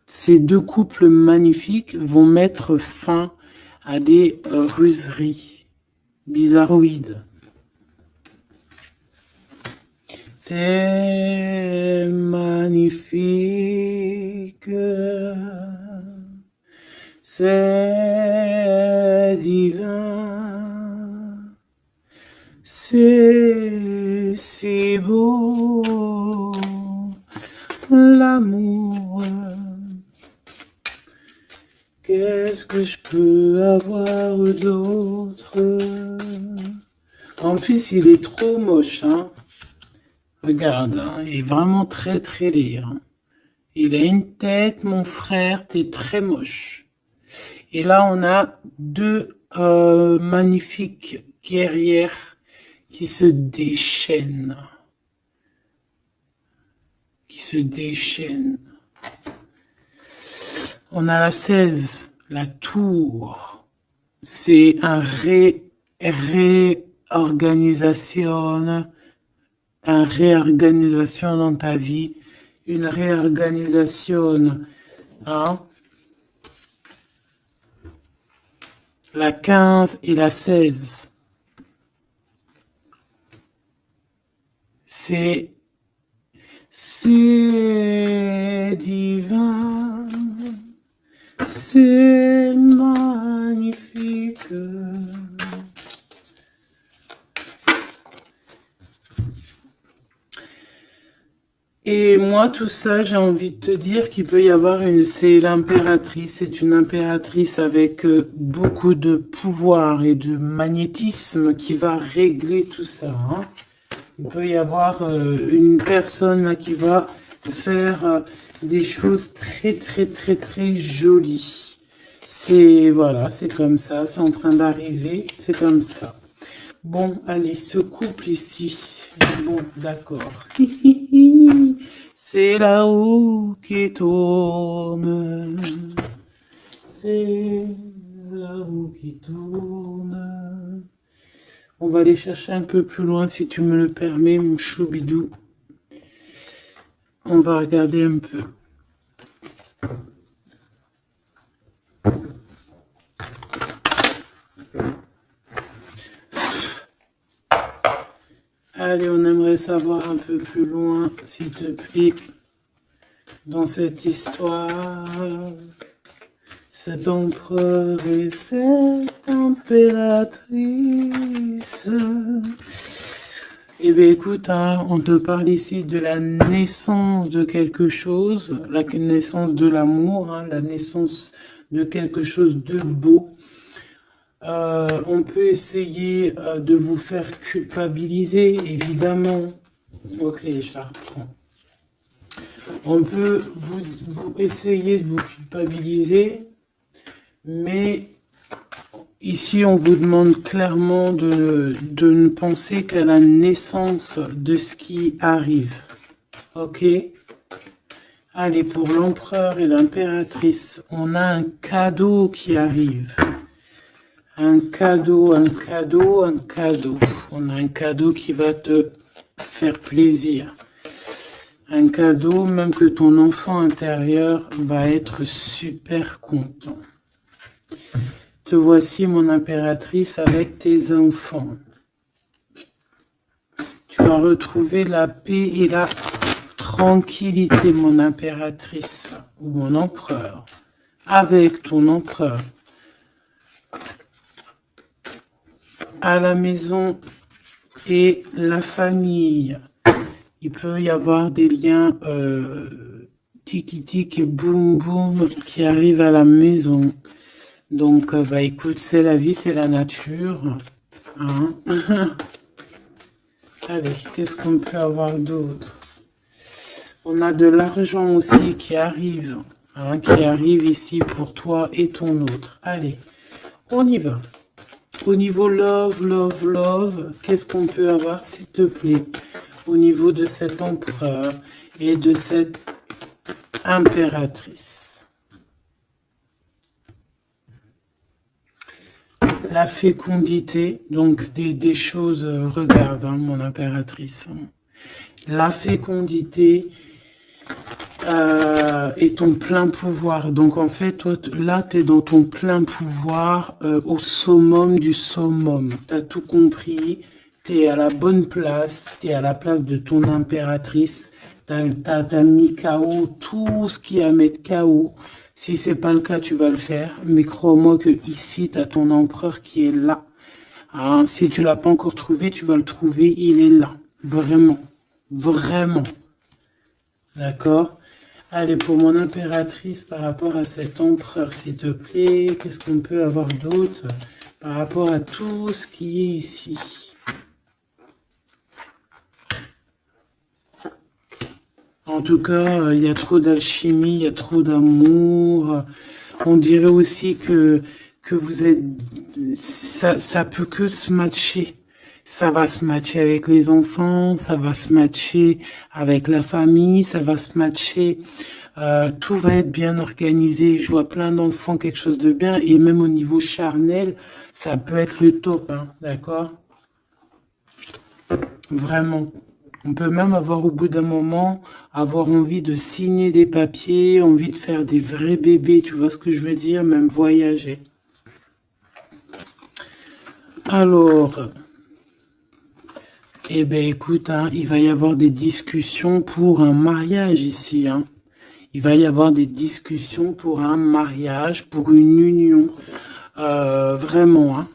Speaker 1: ces deux couples magnifiques vont mettre fin à des ruseries bizarroïdes. C'est magnifique, c'est divin, c'est si beau, l'amour. Qu'est-ce que je peux avoir d'autre? En plus, il est trop moche, hein. Regarde, hein, il est vraiment très très laid. Hein. Il a une tête, mon frère, t'es très moche. Et là, on a deux magnifiques guerrières qui se déchaînent. On a la 16, la tour. C'est un réorganisation dans ta vie, une réorganisation, hein? La 15 et la 16, c'est divin, c'est magnifique. Et moi, tout ça, j'ai envie de te dire qu'il peut y avoir c'est l'impératrice, c'est une impératrice avec beaucoup de pouvoir et de magnétisme qui va régler tout ça. Hein. Il peut y avoir une personne là, qui va faire des choses très, très, très, très jolies. Voilà, c'est comme ça, c'est en train d'arriver, c'est comme ça. Bon, allez, ce couple ici, bon, d'accord. C'est la roue qui tourne. C'est la roue qui tourne. On va aller chercher un peu plus loin, si tu me le permets, mon choubidou. On va regarder un peu. Allez, on aimerait savoir un peu plus loin, s'il te plaît, dans cette histoire. Cet empereur et cette impératrice. Eh bien, écoute, hein, on te parle ici de la naissance de quelque chose, la naissance de l'amour, hein, la naissance de quelque chose de beau. On peut essayer de vous faire culpabiliser, évidemment. Ok, je la reprends. On peut vous essayer de vous culpabiliser, mais ici on vous demande clairement de ne penser qu'à la naissance de ce qui arrive. Ok? Allez, pour l'empereur et l'impératrice, on a un cadeau qui arrive. Un cadeau, un cadeau, un cadeau. On a un cadeau qui va te faire plaisir. Un cadeau, même que ton enfant intérieur va être super content. Te voici, mon impératrice, avec tes enfants. Tu vas retrouver la paix et la tranquillité, mon impératrice, ou mon empereur, avec ton empereur. À la maison et la famille. Il peut y avoir des liens tiki-tic et boum-boum qui arrivent à la maison. Donc, bah écoute, c'est la vie, c'est la nature. Hein. Allez, qu'est-ce qu'on peut avoir d'autre? On a de l'argent aussi qui arrive. Hein, qui arrive ici pour toi et ton autre. Allez, on y va. Au niveau love, love, love, qu'est-ce qu'on peut avoir, s'il te plaît? Au niveau de cet empereur et de cette impératrice. La fécondité, donc des choses, regarde, hein, mon impératrice. La fécondité et ton plein pouvoir. Donc en fait, toi, là, tu es dans ton plein pouvoir au summum du summum. Tu as tout compris. Tu es à la bonne place, tu es à la place de ton impératrice, tu as mis KO tout ce qui est à mettre KO. Si c'est pas le cas, tu vas le faire, mais crois-moi que ici, tu as ton empereur qui est là. Hein, si tu l'as pas encore trouvé, tu vas le trouver, il est là. Vraiment, vraiment. D'accord? Allez, pour mon impératrice, par rapport à cet empereur, s'il te plaît, qu'est-ce qu'on peut avoir d'autre par rapport à tout ce qui est ici? En tout cas, il y a trop d'alchimie, il y a trop d'amour. On dirait aussi que vous êtes... Ça peut que se matcher. Ça va se matcher avec les enfants, ça va se matcher avec la famille, ça va se matcher... tout va être bien organisé. Je vois plein d'enfants, quelque chose de bien. Et même au niveau charnel, ça peut être le top, hein, d'accord? Vraiment. On peut même avoir au bout d'un moment, avoir envie de signer des papiers, envie de faire des vrais bébés, tu vois ce que je veux dire, même voyager. Alors, eh ben écoute, hein, il va y avoir des discussions pour un mariage ici. Hein. Il va y avoir des discussions pour un mariage, pour une union. Vraiment, hein.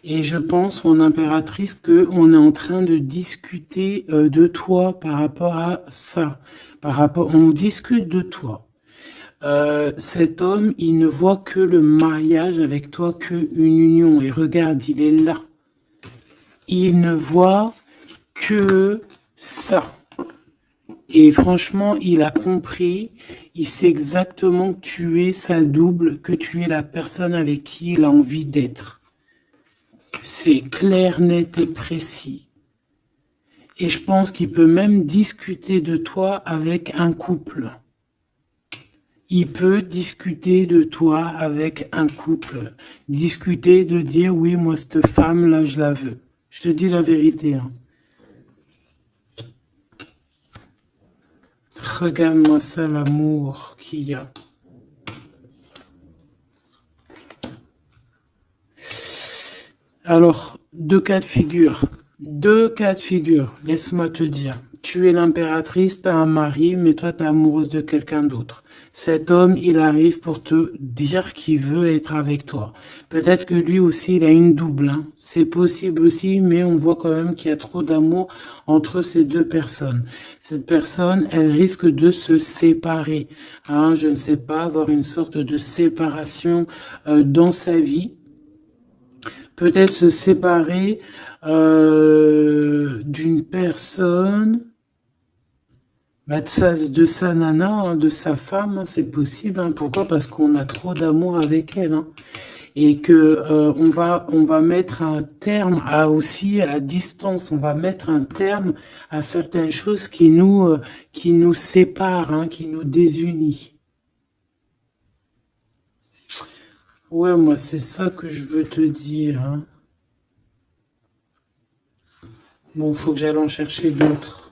Speaker 1: Et je pense, mon impératrice, qu'on est en train de discuter de toi par rapport à ça. On discute de toi. Cet homme, il ne voit que le mariage avec toi, qu'une union. Et regarde, il est là. Il ne voit que ça. Et franchement, il a compris, il sait exactement que tu es sa double, que tu es la personne avec qui il a envie d'être. C'est clair, net et précis. Et je pense qu'il peut même discuter de toi avec un couple. Il peut discuter de toi avec un couple. Discuter de dire, oui, moi, cette femme-là, je la veux. Je te dis la vérité. Hein. Regarde-moi ça, l'amour qu'il y a. Alors, deux cas de figure. Deux cas de figure, laisse-moi te dire. Tu es l'impératrice, tu as un mari, mais toi, tu es amoureuse de quelqu'un d'autre. Cet homme, il arrive pour te dire qu'il veut être avec toi. Peut-être que lui aussi, il a une double. Hein. C'est possible aussi, mais on voit quand même qu'il y a trop d'amour entre ces deux personnes. Cette personne, elle risque de se séparer. Hein, je ne sais pas, avoir une sorte de séparation dans sa vie. Peut-être se séparer d'une personne, bah, de sa nana, hein, de sa femme, hein, c'est possible. Hein. Pourquoi? Parce qu'on a trop d'amour avec elle. Hein. Et que on va mettre un terme aussi à la distance. On va mettre un terme à certaines choses qui nous séparent, hein, qui nous désunissent. Ouais, moi, c'est ça que je veux te dire. Hein. Bon, faut que j'aille en chercher d'autres.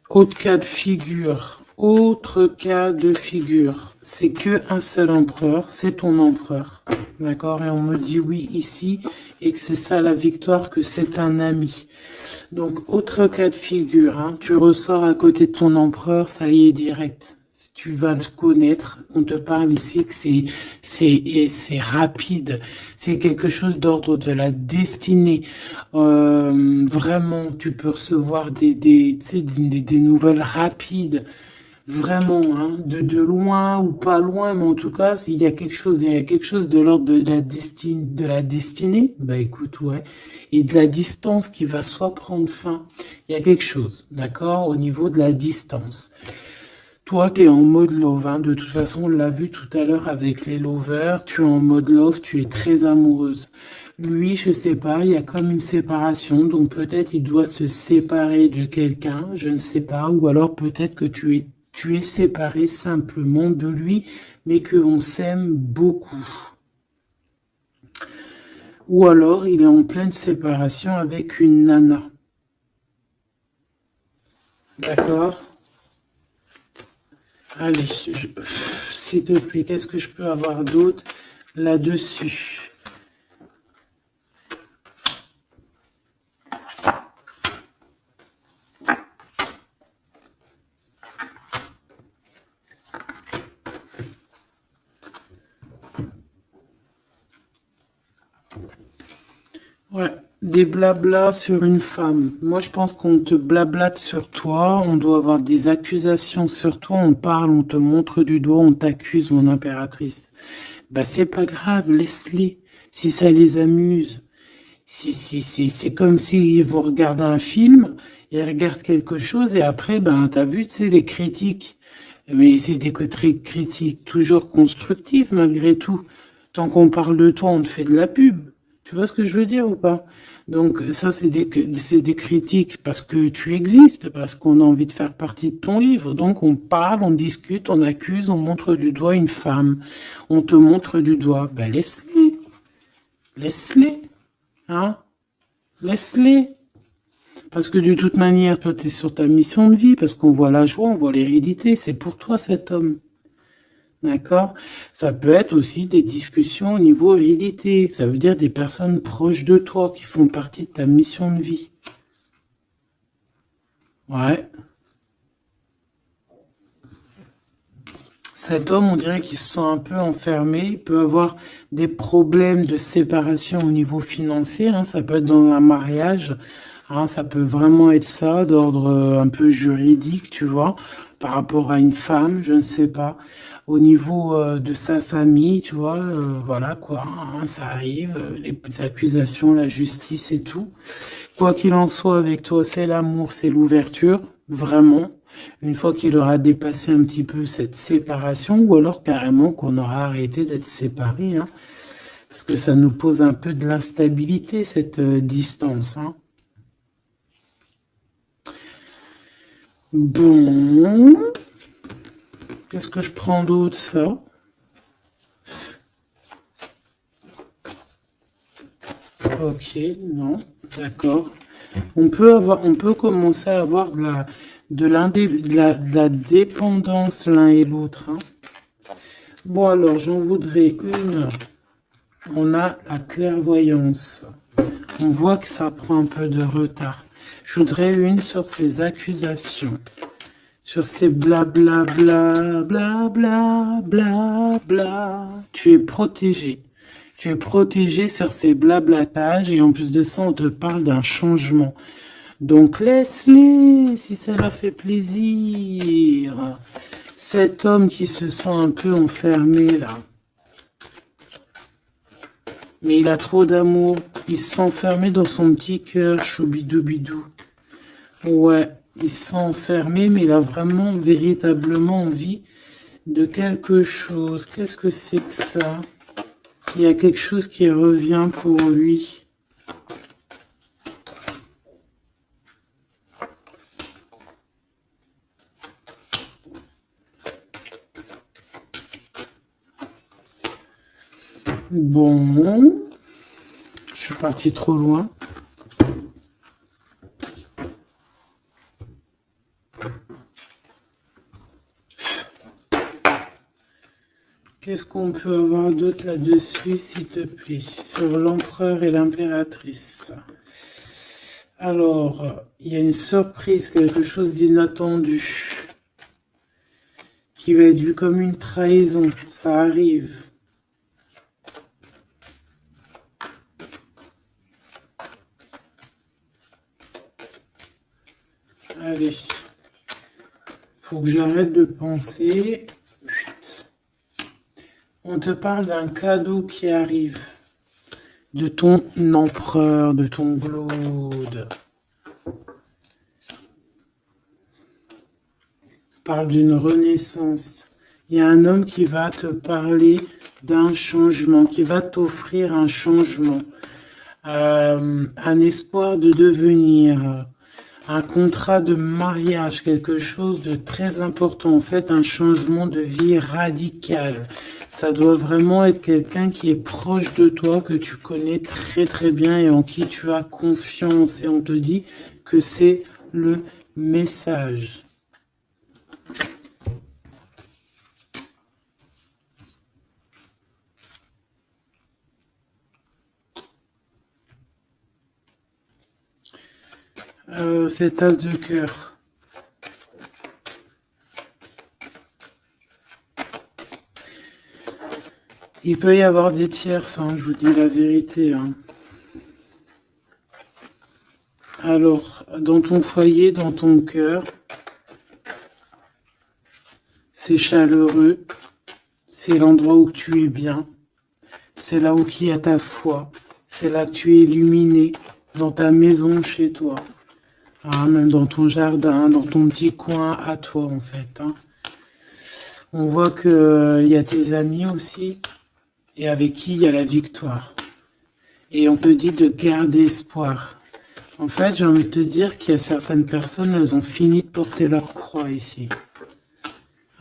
Speaker 1: Autre cas de figure. Autre cas de figure. C'est que un seul empereur. C'est ton empereur. D'accord? Et on me dit oui ici. Et que c'est ça la victoire, que c'est un ami. Donc, autre cas de figure. Hein, tu ressors à côté de ton empereur. Ça y est, direct. Tu vas le connaître. On te parle ici que c'est rapide. C'est quelque chose d'ordre de la destinée. Vraiment, tu peux recevoir des nouvelles rapides. Vraiment, hein, de loin ou pas loin, mais en tout cas, il y a quelque chose de l'ordre de la destinée. Bah écoute, ouais. Et de la distance qui va soit prendre fin. Il y a quelque chose, d'accord, au niveau de la distance. Toi, tu es en mode love, hein. De toute façon, on l'a vu tout à l'heure avec les lovers. Tu es en mode love, tu es très amoureuse. Lui, je sais pas, il y a comme une séparation, donc peut-être il doit se séparer de quelqu'un, je ne sais pas, ou alors peut-être que tu es séparé simplement de lui, mais qu'on s'aime beaucoup. Ou alors il est en pleine séparation avec une nana. D'accord? Allez, s'il te plaît, qu'est-ce que je peux avoir d'autre là-dessus? Ouais, des blablas sur une femme. Moi, je pense qu'on te blablate sur toi, on doit avoir des accusations sur toi, on parle, on te montre du doigt, on t'accuse, mon impératrice. Bah, c'est pas grave, laisse-les, si ça les amuse. C'est comme si vous regardez un film, ils regardent quelque chose, et après, ben, t'as vu, tu sais, les critiques. Mais c'est des critiques toujours constructives, malgré tout. Tant qu'on parle de toi, on te fait de la pub. Tu vois ce que je veux dire ou pas? Donc ça, c'est des critiques parce que tu existes, parce qu'on a envie de faire partie de ton livre. Donc on parle, on discute, on accuse, on montre du doigt une femme. On te montre du doigt. Ben laisse-les. Laisse-les. Hein? Laisse-les. Parce que de toute manière, toi, tu es sur ta mission de vie, parce qu'on voit la joie, on voit l'hérédité. C'est pour toi cet homme. D'accord? Ça peut être aussi des discussions au niveau hérédité. Ça veut dire des personnes proches de toi qui font partie de ta mission de vie. Ouais. Cet homme, on dirait qu'il se sent un peu enfermé. Il peut avoir des problèmes de séparation au niveau financier. Hein. Ça peut être dans un mariage. Hein. Ça peut vraiment être ça, d'ordre un peu juridique, tu vois, par rapport à une femme, je ne sais pas. Au niveau de sa famille, tu vois, voilà quoi, hein, ça arrive, les accusations, la justice et tout. Quoi qu'il en soit avec toi, c'est l'amour, c'est l'ouverture, vraiment. Une fois qu'il aura dépassé un petit peu cette séparation, ou alors carrément qu'on aura arrêté d'être séparés, hein, parce que ça nous pose un peu de l'instabilité, cette distance. Hein. Bon. Qu'est-ce que je prends d'autre, ça? Ok, non, d'accord. On peut commencer à avoir de la dépendance l'un et l'autre, hein. Bon, alors, j'en voudrais une. On a la clairvoyance. On voit que ça prend un peu de retard. Je voudrais une sur ces accusations. Sur ces blabla, bla, bla, bla, bla, bla. Tu es protégé. Tu es protégé sur ces blablatages et en plus de ça, on te parle d'un changement. Donc laisse-les si ça leur fait plaisir. Cet homme qui se sent un peu enfermé là. Mais il a trop d'amour. Il se sent enfermé dans son petit cœur, choubidou-bidou. Ouais, il se sent enfermé, mais il a vraiment, véritablement envie de quelque chose. Qu'est-ce que c'est que ça? Il y a quelque chose qui revient pour lui. Bon, je suis parti trop loin. Qu'est-ce qu'on peut avoir d'autre là-dessus, s'il te plaît, sur l'empereur et l'impératrice? Alors, il y a une surprise, quelque chose d'inattendu, qui va être vu comme une trahison. Ça arrive. Allez, faut que j'arrête de penser. On te parle d'un cadeau qui arrive. De ton empereur, de ton Claude. Parle d'une renaissance. Il y a un homme qui va te parler d'un changement, qui va t'offrir un changement, un espoir de devenir, un contrat de mariage, quelque chose de très important, en fait, un changement de vie radical. Ça doit vraiment être quelqu'un qui est proche de toi, que tu connais très très bien et en qui tu as confiance. Et on te dit que c'est le message. Cette as de cœur. Il peut y avoir des tierces, hein, je vous dis la vérité, hein. Alors, dans ton foyer, dans ton cœur, c'est chaleureux, c'est l'endroit où tu es bien, c'est là où il y a ta foi, c'est là que tu es illuminé, dans ta maison, chez toi, hein, même dans ton jardin, dans ton petit coin à toi en fait, hein. On voit qu'il y a tes amis aussi, et avec qui il y a la victoire. Et on te dit de garder espoir. En fait, j'ai envie de te dire qu'il y a certaines personnes, elles ont fini de porter leur croix ici.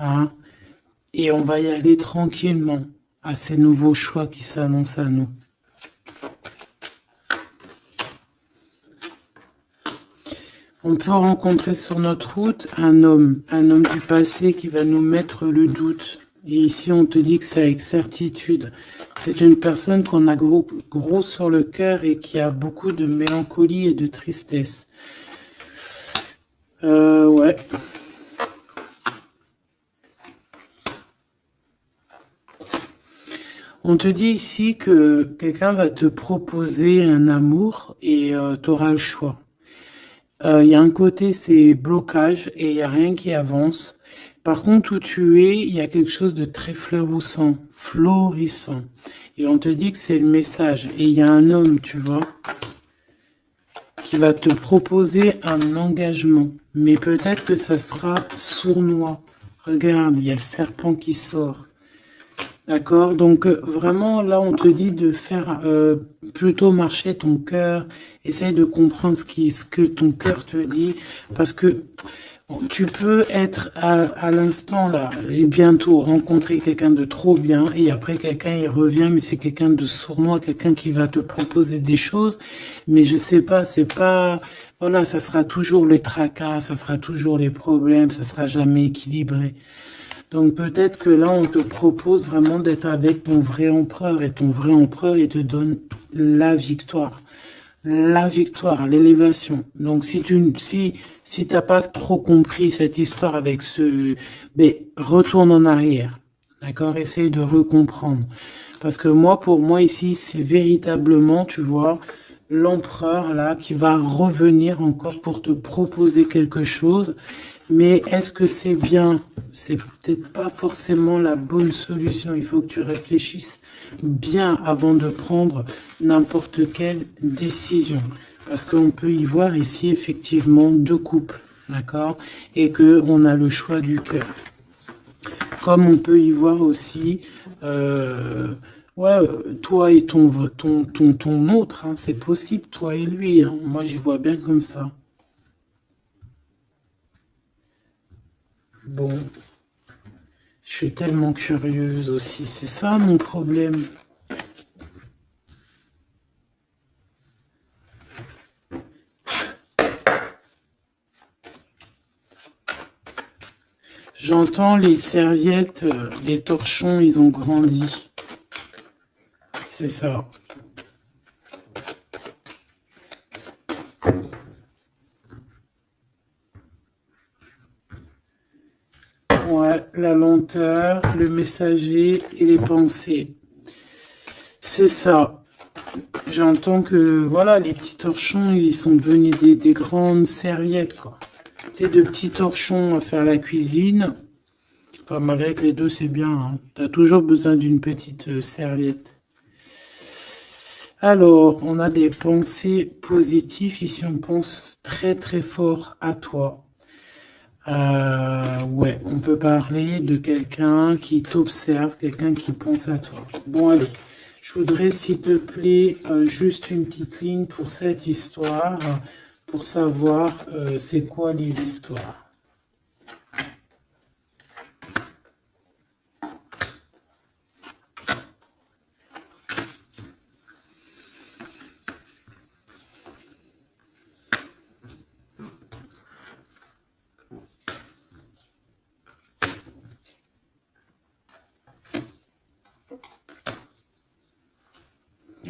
Speaker 1: Hein? Et on va y aller tranquillement à ces nouveaux choix qui s'annoncent à nous. On peut rencontrer sur notre route un homme du passé qui va nous mettre le doute. Et ici, on te dit que c'est avec certitude. C'est une personne qu'on a gros sur le cœur et qui a beaucoup de mélancolie et de tristesse. Ouais. On te dit ici que quelqu'un va te proposer un amour et tu auras le choix. Il y a un côté, c'est blocage et il n'y a rien qui avance. Par contre, où tu es, il y a quelque chose de très florissant. Et on te dit que c'est le message. Et il y a un homme, tu vois, qui va te proposer un engagement. Mais peut-être que ça sera sournois. Regarde, il y a le serpent qui sort. D'accord? Donc, vraiment, là, on te dit de faire plutôt marcher ton cœur. Essaye de comprendre ce que ton cœur te dit. Parce que Tu peux être à l'instant là et bientôt rencontrer quelqu'un de trop bien et après quelqu'un il revient mais c'est quelqu'un de sournois, quelqu'un qui va te proposer des choses mais je sais pas, c'est pas voilà, ça sera toujours les tracas, ça sera toujours les problèmes, ça sera jamais équilibré. Donc peut-être que là on te propose vraiment d'être avec ton vrai empereur et ton vrai empereur il te donne la victoire. La victoire, l'élévation. Donc si t'as pas trop compris cette histoire avec ce, ben retourne en arrière, d'accord? Essaye de recomprendre. Parce que moi, pour moi ici, c'est véritablement, tu vois, l'empereur là qui va revenir encore pour te proposer quelque chose. Mais est-ce que c'est bien? C'est peut-être pas forcément la bonne solution. Il faut que tu réfléchisses bien avant de prendre n'importe quelle décision. Parce qu'on peut y voir ici effectivement deux couples, d'accord? Et que on a le choix du cœur. Comme on peut y voir aussi, ouais, toi et ton autre, hein, c'est possible, toi et lui. Hein. Moi, j'y vois bien comme ça. Bon, je suis tellement curieuse aussi. C'est ça mon problème. J'entends les serviettes, les torchons, ils ont grandi. C'est ça. Ouais, la lenteur, le messager et les pensées. C'est ça. J'entends que, voilà, les petits torchons, ils sont devenus des grandes serviettes, quoi. Tu sais, de petits torchons à faire la cuisine. Enfin, malgré que les deux, c'est bien. Hein. Tu as toujours besoin d'une petite serviette. Alors, on a des pensées positives. Ici, on pense très, très fort à toi. Ouais, on peut parler de quelqu'un qui t'observe, quelqu'un qui pense à toi. Bon, allez, je voudrais, s'il te plaît, juste une petite ligne pour cette histoire, pour savoir c'est quoi les histoires.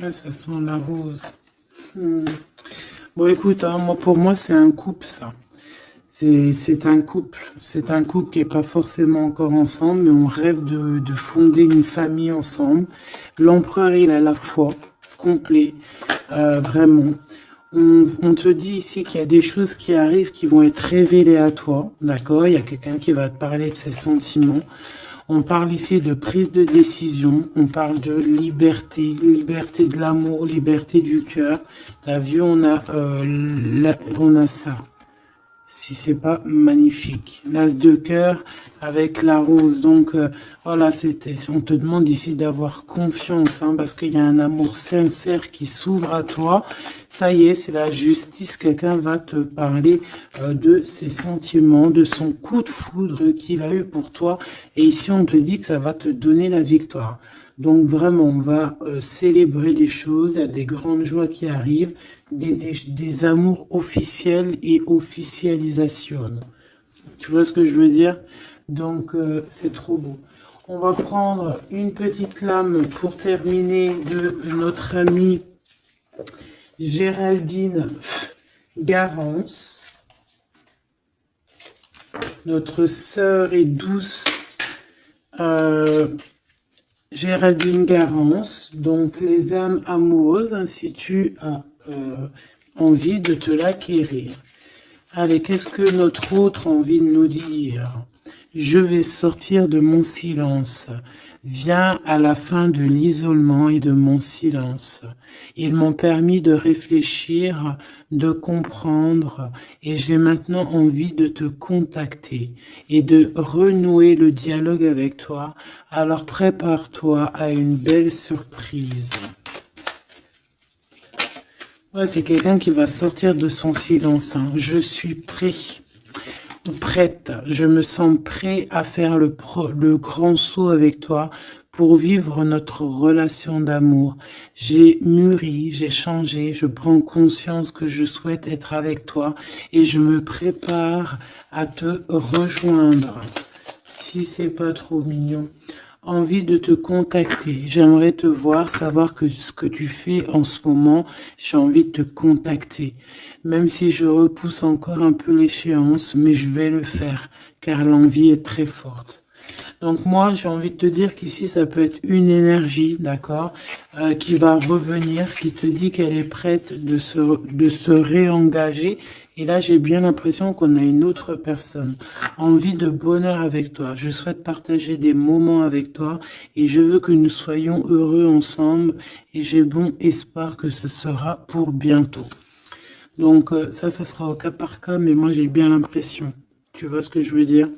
Speaker 1: Ouais, ça sent la rose. Bon, écoute, hein, moi, pour moi, c'est un couple, ça. C'est un couple. C'est un couple qui n'est pas forcément encore ensemble, mais on rêve de fonder une famille ensemble. L'empereur, il a la foi, complet, vraiment. On te dit ici qu'il y a des choses qui arrivent qui vont être révélées à toi, d'accord? Il y a quelqu'un qui va te parler de ses sentiments. On parle ici de prise de décision, on parle de liberté, liberté de l'amour, liberté du cœur. T'as vu, on a ça. Si c'est pas magnifique. L'as de cœur avec la rose. Donc voilà, on te demande ici d'avoir confiance, hein, parce qu'il y a un amour sincère qui s'ouvre à toi. Ça y est, c'est la justice. Quelqu'un va te parler de ses sentiments, de son coup de foudre qu'il a eu pour toi. Et ici, on te dit que ça va te donner la victoire. Donc vraiment, on va célébrer les choses, il y a des grandes joies qui arrivent, des amours officiels et officialisation. Tu vois ce que je veux dire? Donc c'est trop beau. On va prendre une petite lame pour terminer de notre amie Géraldine Garance, notre sœur et douce Géraldine Garance, donc les âmes amoureuses, ainsi tu as envie de te l'acquérir. Allez, qu'est-ce que notre autre a envie de nous dire? Je vais sortir de mon silence. Viens à la fin de l'isolement et de mon silence. Ils m'ont permis de réfléchir, de comprendre, et j'ai maintenant envie de te contacter et de renouer le dialogue avec toi. Alors prépare-toi à une belle surprise. Ouais, c'est quelqu'un qui va sortir de son silence. Hein. Je suis prêt. prête, je me sens prêt à faire le grand saut avec toi pour vivre notre relation d'amour. J'ai mûri, j'ai changé, je prends conscience que je souhaite être avec toi et je me prépare à te rejoindre. Si c'est pas trop mignon. Envie de te contacter. J'aimerais te voir, savoir que ce que tu fais en ce moment, j'ai envie de te contacter. Même si je repousse encore un peu l'échéance, mais je vais le faire, car l'envie est très forte. Donc moi, j'ai envie de te dire qu'ici, ça peut être une énergie, d'accord, qui va revenir, qui te dit qu'elle est prête de se réengager. Et là, j'ai bien l'impression qu'on a une autre personne. Envie de bonheur avec toi. Je souhaite partager des moments avec toi et je veux que nous soyons heureux ensemble. Et j'ai bon espoir que ce sera pour bientôt. Donc ça sera au cas par cas, mais moi, j'ai bien l'impression. Tu vois ce que je veux dire ?